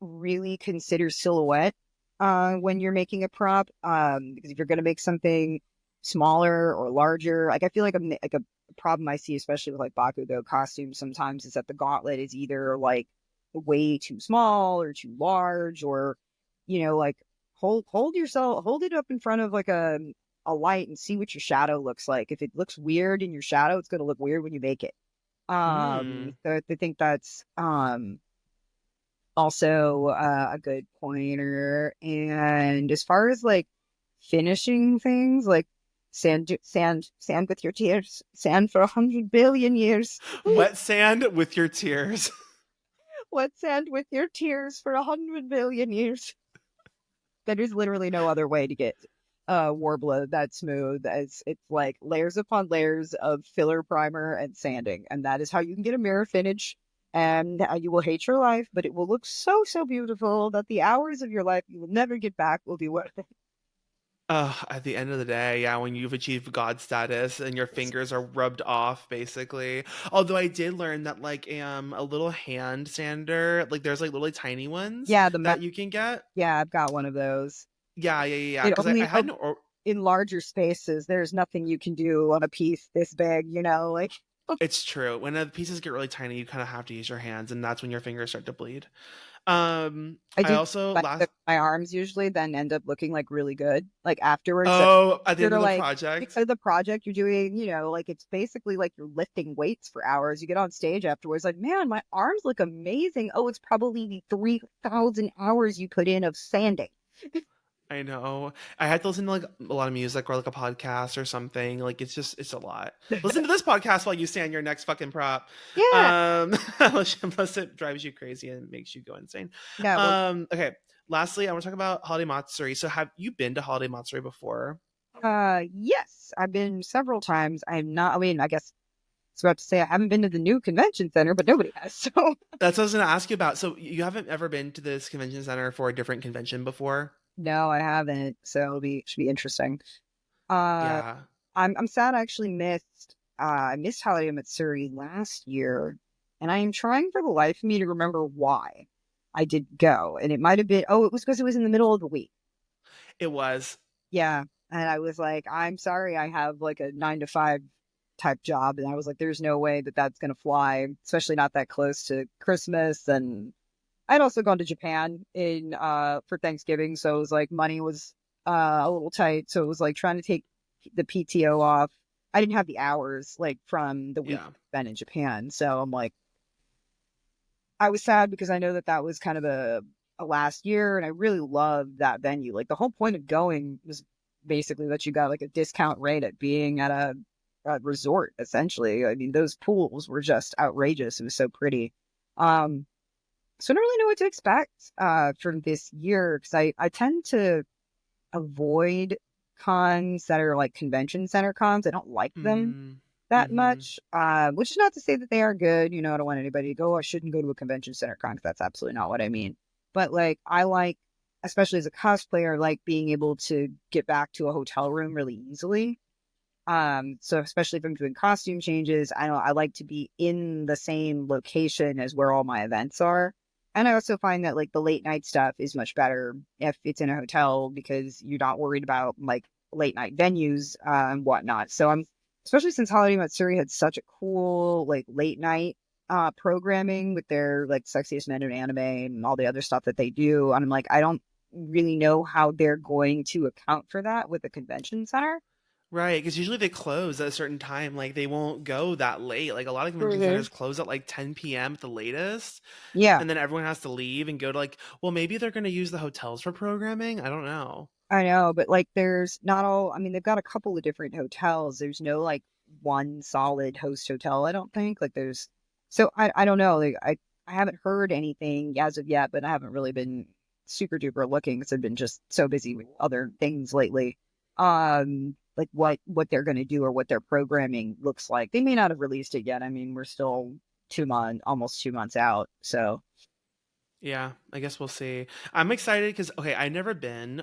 really consider silhouette when you're making a prop. Because if you're going to make something smaller or larger, like I feel like like a problem I see, especially with like Bakugo costumes, sometimes is that the gauntlet is either like way too small or too large, or like hold it up in front of like a light and see what your shadow looks like. If it looks weird in your shadow, it's going to look weird when you make it. Hmm. So I think that's also a good pointer. And as far as like finishing things, like sand with your tears, sand for 100 billion years. Wet sand with your tears. What sand with your tears for 100 billion years? There is literally no other way to get. Warbler that smooth as it's like layers upon layers of filler primer and sanding, and that is how you can get a mirror finish. And you will hate your life, but it will look so so beautiful that the hours of your life you will never get back will be worth it. At the end of the day, yeah, when you've achieved God status and your fingers are rubbed off, basically. Although I did learn that like a little hand sander, like there's like little tiny ones Yeah, that you can get. yeah, I've got one of those. Yeah. It Because I only had no. in larger spaces. There's nothing you can do on a piece this big, like. It's true. When the pieces get really tiny, you kind of have to use your hands, and that's when your fingers start to bleed. I I do also like last. that my arms usually then end up looking like really good, like afterwards. Oh, at the You're end of the like project. because of the project you're doing, like it's basically like you're lifting weights for hours. You get on stage afterwards, like, man, my arms look amazing. Oh, it's probably the 3,000 hours you put in of sanding. I know. I had to listen to like a lot of music or like a podcast or something. Like it's a lot. Listen to this podcast while you stand your next fucking prop. Yeah, Unless it drives you crazy and makes you go insane. yeah. Well, Okay. Lastly, I want to talk about Holiday Matsuri. So have you been to Holiday Matsuri before? yes, I've been several times. I'm not. I mean, I guess I was about to say I haven't been to the new convention center, but nobody has. So That's what I was gonna ask you about. So you haven't ever been to this convention center for a different convention before? no, I haven't. So should be interesting. Uh, Yeah. I'm sad I actually missed I missed Holiday Matsuri last year, and I am trying for the life of me to remember why I did go. And it might have been it was because it was in the middle of the week. It was. Yeah. And I was like, I'm sorry, I have like a 9 to 5 type job. And I was like, there's no way that that's going to fly, especially not that close to Christmas. And I'd also gone to Japan in for Thanksgiving, so it was like money was a little tight, so it was like trying to take the PTO off. I didn't have the hours like from the week Yeah. spent in Japan, so I'm like I was sad because I know that that was kind of a last year, and I really loved that venue. Like the whole point of going was basically that you got like a discount rate at being at a resort. Essentially, I mean those pools were just outrageous. It was so pretty. Um, so I don't really know what to expect from this year because I tend to avoid cons that are like convention center cons. I don't like them Mm. that Mm-hmm. much, which is not to say that they are good. I don't want anybody to go, "Oh, I shouldn't go to a convention center con," 'cause that's absolutely not what I mean. But like, I like, especially as a cosplayer, like being able to get back to a hotel room really easily. So especially if I'm doing costume changes, I like to be in the same location as where all my events are. And I also find that like the late night stuff is much better if it's in a hotel because you're not worried about like late night venues and whatnot. So I'm especially since Holiday Matsuri had such a cool like late night programming with their like sexiest men in anime and all the other stuff that they do. And I'm like, I don't really know how they're going to account for that with the convention center. Right, because usually they close at a certain time. Like they won't go that late. Like a lot of convention Mhm. centers close at like 10 p.m. at the latest, Yeah. and then everyone has to leave and go to like, well, maybe they're going to use the hotels for programming. I don't know. I know, but like there's not all I mean, they've got a couple of different hotels. There's no like one solid host hotel, I don't think. Like there's so I don't know. Like I haven't heard anything as of yet, but I haven't really been super duper looking because I've been just so busy with other things lately. Like what they're gonna do or what their programming looks like. They may not have released it yet. I mean, we're still 2 months, almost 2 months out. So Yeah, I guess we'll see. I'm excited because okay, I never been,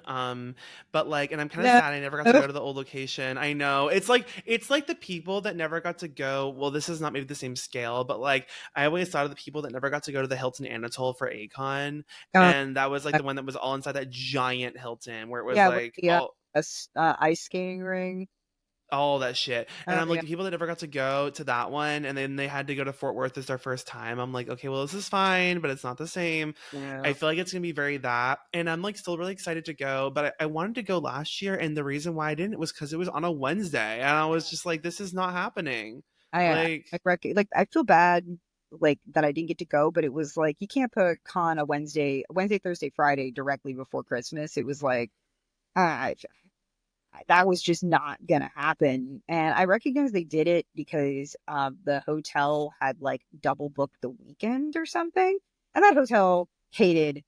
but like, and I'm kind of no. sad I never got to go to the old location. I know it's like the people that never got to go. Well, this is not maybe the same scale, but like I always thought of the people that never got to go to the Hilton Anatole for ACON, Uh, and that was like the one that was all inside that giant Hilton where it was yeah, with like the ice skating ring. all that shit. And Oh I'm like, yeah. the people that never got to go to that one and then they had to go to Fort Worth as their first time. I'm like, okay, well, this is fine, but it's not the same. I Yeah. feel like it's gonna be very that. And I'm like still really excited to go, but I wanted to go last year, and the reason why I didn't was because it was on a Wednesday. And I was just like, this is not happening. Like, Like I feel bad like that I didn't get to go, but it was like you can't put con a Wednesday, Thursday, Friday directly before Christmas. It was like I, that was just not gonna happen. And I recognize they did it because the hotel had like double booked the weekend or something. And that hotel hated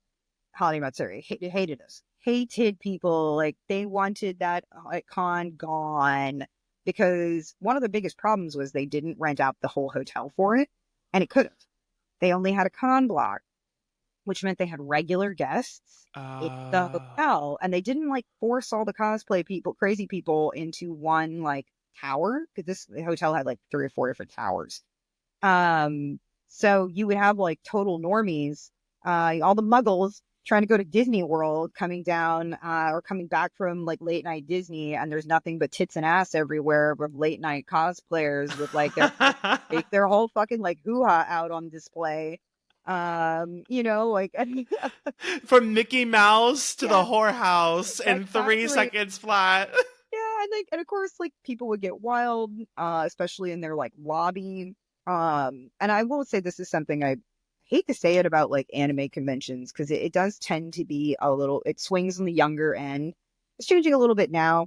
Holiday Matsuri, hated us. hated people. Like, they wanted that con gone because one of the biggest problems was they didn't rent out the whole hotel for it, and it could have. They only had a con block, which meant they had regular guests in the Uh, hotel, and they didn't like force all the cosplay people, crazy people, into one like tower because the hotel had like 3 or 4 different towers. Um, so you would have like total normies, all the muggles trying to go to Disney World coming down or coming back from like late night Disney, and there's nothing but tits and ass everywhere with late night cosplayers with like their whole fucking like hoo-ha out on display. Like From Mickey Mouse to the yeah, whorehouse in three exactly. seconds flat. Yeah, and of course, like people would get wild, especially in their like lobby. And I will say this is something I hate to say it about like anime conventions because it does tend to be a little. It swings on the younger end. It's changing a little bit now,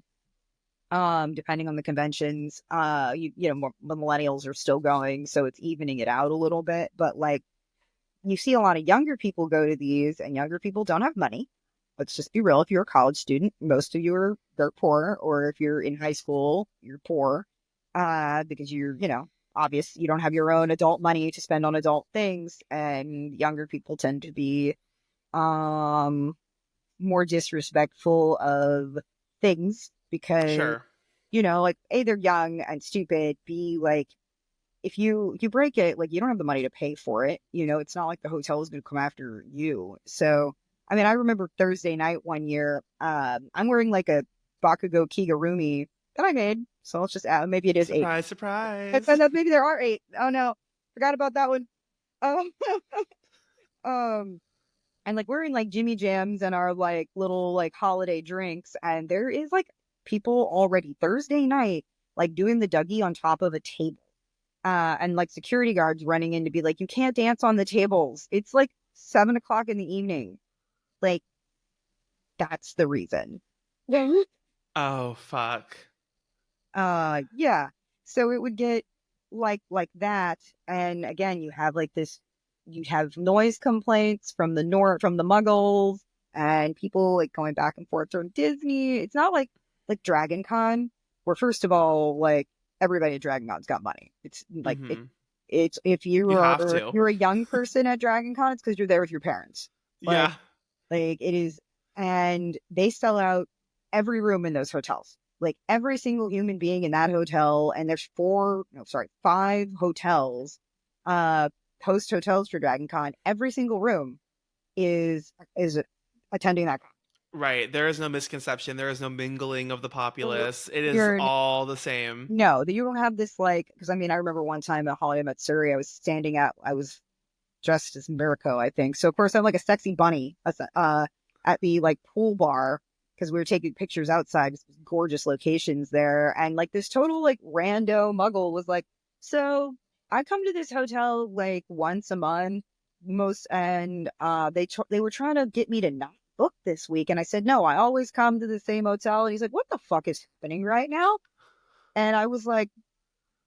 depending on the conventions. More the millennials are still going, so it's evening it out a little bit. But like you see a lot of younger people go to these, and younger people don't have money. Let's just be real. If you're a college student, most of you are dirt poor, or if you're in high school, you're poor, because obvious you don't have your own adult money to spend on adult things, and younger people tend to be um more disrespectful of things because Sure. like A, they're young and stupid. B, like if you break it, like you don't have the money to pay for it. It's not like the hotel is going to come after you. So, I mean, I remember Thursday night one year. I'm wearing like a Bakugo Kigurumi that I made. So let's just add, maybe it is 8. Surprise, And surprise. maybe there are 8. Oh no, forgot about that one. Um, um, and like we're in like Jimmy Jams and our like little like holiday drinks, and there is like people already Thursday night like doing the Dougie on top of a table and like security guards running in to be like, you can't dance on the tables. It's like 7 o'clock in the evening. Like, that's the reason. Oh, fuck. Yeah. So it would get like that. And again, you'd have noise complaints from from the muggles and people like going back and forth from Disney. It's not like Dragon Con, where first of all, like everybody at Dragon Con's got money. It's like Mm-hmm. it's if You have to. you're a young person at Dragon Con, it's because you're there with your parents. Like Yeah. like it is, and they sell out every room in those hotels. Like every single human being in that hotel, and there's 5 hotels, uh, host hotels for Dragon Con. Every single room is attending that con. Right. There is no misconception. There is no mingling of the populace. It is You're all the same. No, you don't have this like because I mean I remember one time at Holiday Matsuri, I was dressed as Mirko, I think. So of course I'm like a sexy bunny at the like pool bar because we were taking pictures outside. Gorgeous locations there, and like this total like rando muggle was like, so I come to this hotel like once a month most, and they were trying to get me to not book this week, and I said no, I always come to the same hotel, and he's like, what the fuck is happening right now? And I was like,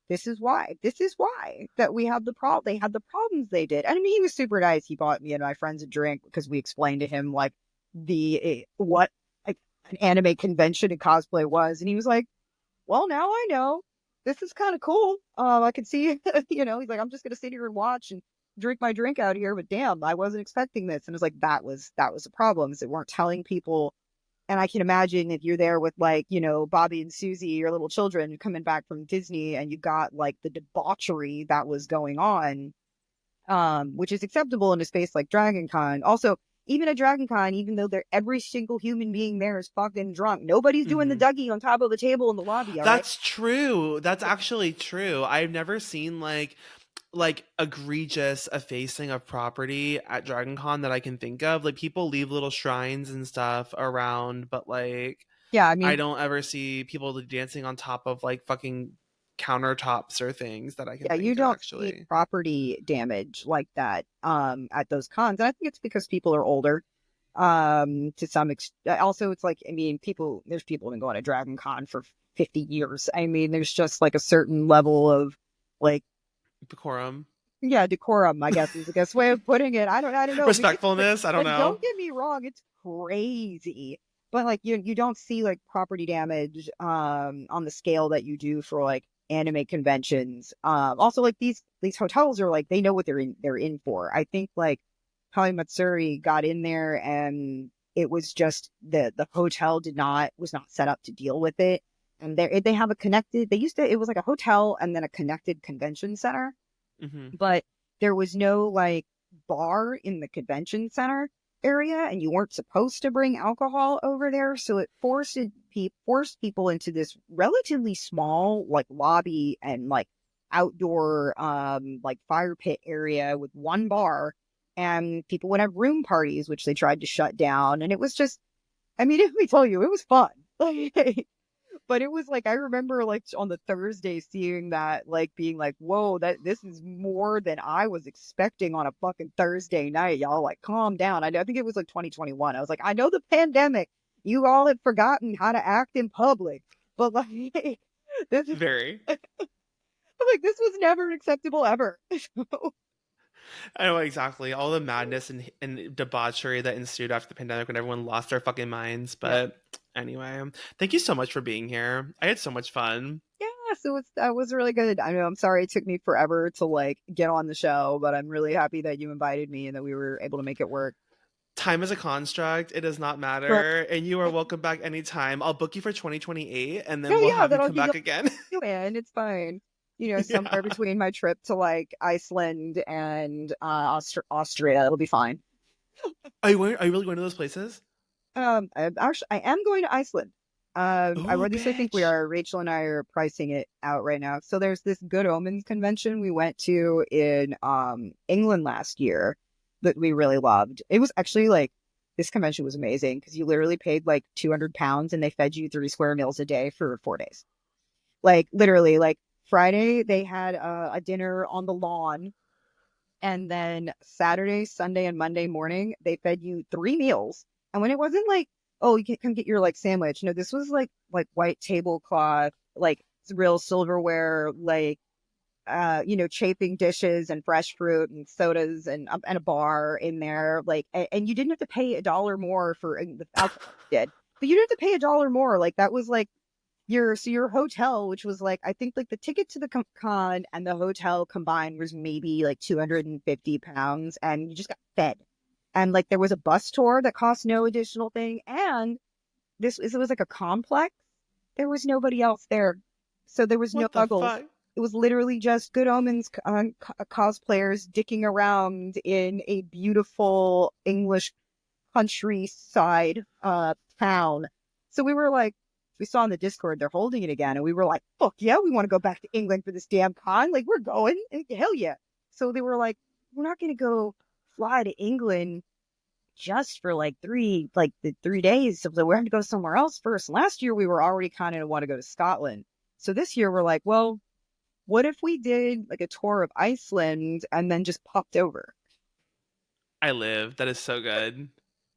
this is why. This is why that we have the problem. They had the problems they did. And I mean, he was super nice. He bought me and my friends a drink because we explained to him like what like, an anime convention and cosplay was, and he was like, "Well, now I know. This is kind of cool. I can see, He's like, I'm just gonna sit here and watch and drink my drink out here, but damn, I wasn't expecting this." And it was like that was the problem is they weren't telling people, and I can imagine if you're there with like, Bobby and Susie, your little children coming back from Disney and you got like the debauchery that was going on, which is acceptable in a space like Dragon Con. Also, even at Dragon Con, even though every single human being there is fucking drunk, nobody's doing the Mm-hmm. Dougie on top of a table in the lobby, all right? That's true. That's actually true. I've never seen like egregious effacing of property at Dragon Con that I can think of. Like people leave little shrines and stuff around, but like Yeah, I I mean, don't ever see people dancing on top of like fucking countertops or things that I can yeah, you think of don't see actually. property damage like that at those cons. And I think it's because people are older. To some extent. Also, it's like, I mean, there's people who've been going to Dragon Con for 50 years. I mean, there's just like a certain level of like, Decorum. yeah, decorum, I guess is the best way of putting it. I don't know. Because, Respectfulness, I don't and know. don't get me wrong, it's crazy. But like you don't see like property damage on the scale that you do for like anime conventions. Also like these hotels are like they know what they're in for. I think like probably Matsuri got in there and it was just the hotel was not set up to deal with it. And they have a connected, they used to, it was like a hotel and then a connected convention center, Hmm. but there was no like bar in the convention center area, and you weren't supposed to bring alcohol over there. So it forced people into this relatively small like lobby and like outdoor like fire pit area with one bar, and people would have room parties, which they tried to shut down. And it was just, I mean, let me tell you, it was fun. But it was like I remember like on the Thursday seeing that, like being like, whoa, that this is more than I was expecting on a fucking Thursday night. Y'all like calm down. I think it was like 2021. I was like, I know the pandemic. You all have forgotten how to act in public. But like this is Very. like this was never acceptable ever. I know exactly all the madness and debauchery that ensued after the pandemic when everyone lost their fucking minds. Yeah. But anyway, thank you so much for being here. I had so much fun. Yeah, so that was really good. I know I'm sorry it took me forever to like get on the show, but I'm really happy that you invited me and that we were able to make it work. Time is a construct. It does not Right. matter. And you are welcome back anytime. I'll book you for 2028 and then Oh we'll yeah, have you that'll come be back again. and it's fine. Yeah. Somewhere between my trip to like Iceland and Austria, it'll be fine. Are you really going to those places? I am going to Iceland. I Ooh, at least I think we bitch. are. Rachel and I are pricing it out right now. So there's this Good Omens convention we went to in England last year that we really loved. It was actually like this convention was amazing because you literally paid like £200 and they fed you 3 square meals a day for 4 days. Like literally, like Friday they had a dinner on the lawn, and then Saturday, Sunday, and Monday morning they fed you 3 meals. And when it wasn't like, oh, you can come get your like sandwich. No, this was like white tablecloth, like real silverware, like chafing dishes and fresh fruit and sodas and a bar in there. Like, and you didn't have to pay $1 more for the alcohol you did, but you didn't have to pay $1 more. Like that was like your hotel, which was like I think like the ticket to the con and the hotel combined was maybe like £250, and you just got fed. And like there was a bus tour that cost no additional thing, and it was like a complex. There was nobody else there, so there was no What the muggles. fuck? It was literally just Good Omens cosplayers dicking around in a beautiful English countryside town. So we saw in the Discord they're holding it again, and we were like, fuck yeah, we want to go back to England for this damn con. Like we're going, and hell yeah. So they were like, we're not gonna go fly to England just for like the 3 days. So we're going to go somewhere else first. Last year we were already kind of want to go to Scotland. So this year we're like, well, what if we did like a tour of Iceland and then just popped over? I live. That is so good.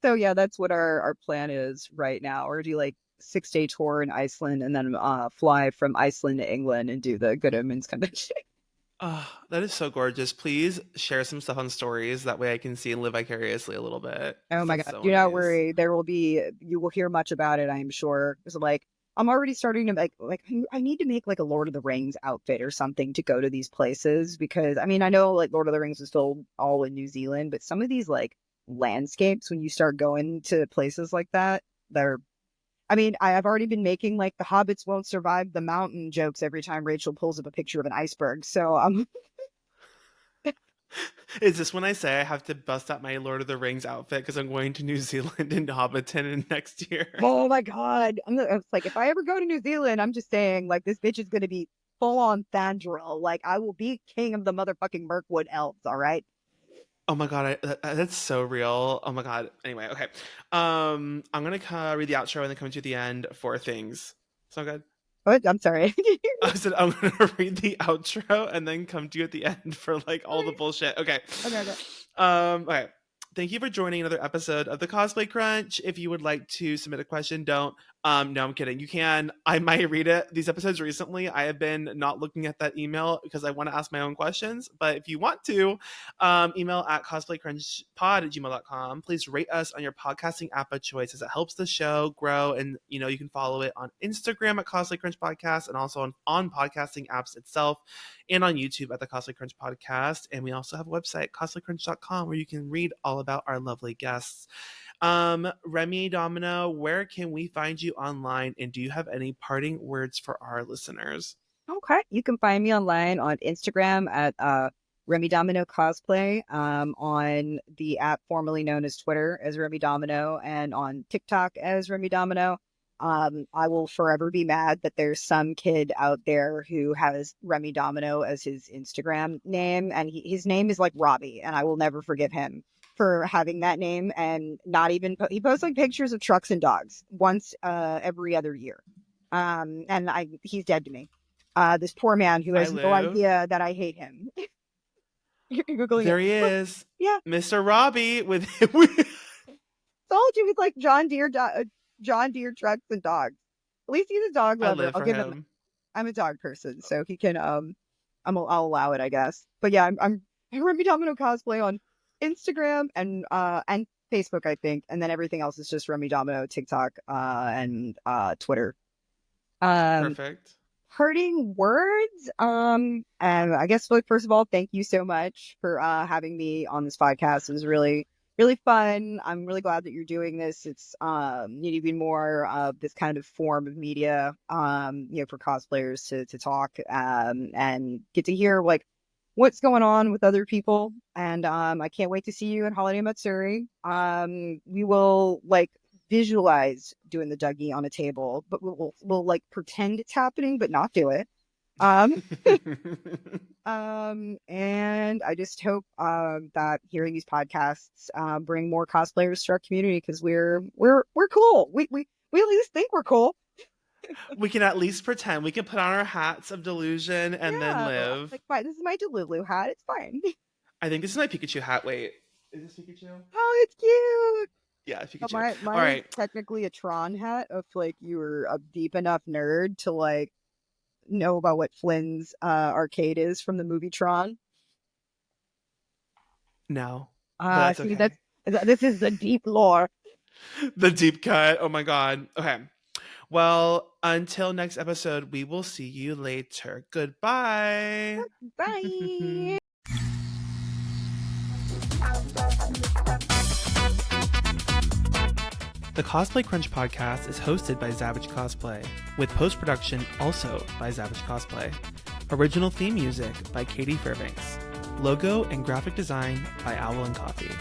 So yeah, that's what our plan is right now. Or do like 6 day tour in Iceland and then fly from Iceland to England and do the Good Omens convention. Oh, that is so gorgeous. Please share some stuff on stories. That way I can see and live vicariously a little bit. Oh 'Cause my that's God. so Do not nice. worry. You will hear much about it, I'm sure. Because like, I'm already starting to like, I need to make like a Lord of the Rings outfit or something to go to these places. Because I mean, I know like Lord of the Rings is still all in New Zealand, but some of these like landscapes, when you start going to places like that, they're, I mean, I've already been making like the hobbits won't survive the mountain jokes every time Rachel pulls up a picture of an iceberg. So, Is this when I say I have to bust out my Lord of the Rings outfit because I'm going to New Zealand and Hobbiton in next year? oh my God. It's like, if I ever go to New Zealand, I'm just saying, like, this bitch is going to be full on Thandril. Like, I will be king of the motherfucking Mirkwood elves, all right? Oh my god, that's so real. Oh my god. Anyway, okay. I'm gonna read the outro and then come to the end for things. Sound good? What? I'm sorry. I said I'm gonna read the outro and then come to you at the end for like all the Okay, bullshit. Okay. okay, okay. Okay. Thank you for joining another episode of the Cosplay Crunch. If you would like to submit a question, don't. No, I'm kidding. You can. I might read it. These episodes recently, I have been not looking at that email because I want to ask my own questions. But if you want to, email at cosplaycrunchpod@gmail.com. Please rate us on your podcasting app of choice as it helps the show grow. And, you can follow it on Instagram at Cosplay Crunch Podcast and also on podcasting apps itself and on YouTube at the Cosplay Crunch Podcast. And we also have a website, cosplaycrunch.com, where you can read all about our lovely guests. Remy, Domino, where can we find you online? And do you have any parting words for our listeners? Okay. You can find me online on Instagram at Remy Domino Cosplay, on the app formerly known as Twitter as Remy Domino, and on TikTok as Remy Domino. I will forever be mad that there's some kid out there who has Remy Domino as his Instagram name, and his name is like Robbie, and I will never forgive him for having that name and not even he posts like pictures of trucks and dogs once every other year. And he's dead to me. This poor man who has no idea that I hate him. You're Googling there it. He is. Yeah. Mr. Robbie with told you with like John Deere trucks and dogs. At least he's a dog lover. I'll give him. I'm a dog person, so he can I'll allow it, I guess. But yeah, I'm Remy Domino Cosplay on Instagram and Facebook, I think, and then everything else is just Remy Domino, TikTok, and Twitter. Perfect. Parting words. And I guess, like, first of all, thank you so much for having me on this podcast. It was really, really fun. I'm really glad that you're doing this. It's even more of this kind of form of media, for cosplayers to talk and get to hear like what's going on with other people. And I can't wait to see you at Holiday Matsuri. We will like visualize doing the Dougie on a table, but we'll like pretend it's happening but not do it. And I just hope that hearing these podcasts bring more cosplayers to our community, because we're cool. We at least think we're cool. We can at least pretend. We can put on our hats of delusion and then live. Like, fine, this is my Delulu hat. It's fine. I think this is my Pikachu hat. Wait, is this Pikachu? Oh, it's cute. Yeah, Pikachu. Mine all right. is technically a Tron hat if like you were a deep enough nerd to like know about what Flynn's arcade is from the movie Tron. No. See, okay. This is the deep lore. The deep cut. Oh my god. Okay. Well, until next episode, we will see you later. Goodbye. Bye. The Cosplay Crunch podcast is hosted by Zavage Cosplay, with post-production also by Zavage Cosplay. Original theme music by Katie Fairbanks. Logo and graphic design by Owl and Coffee.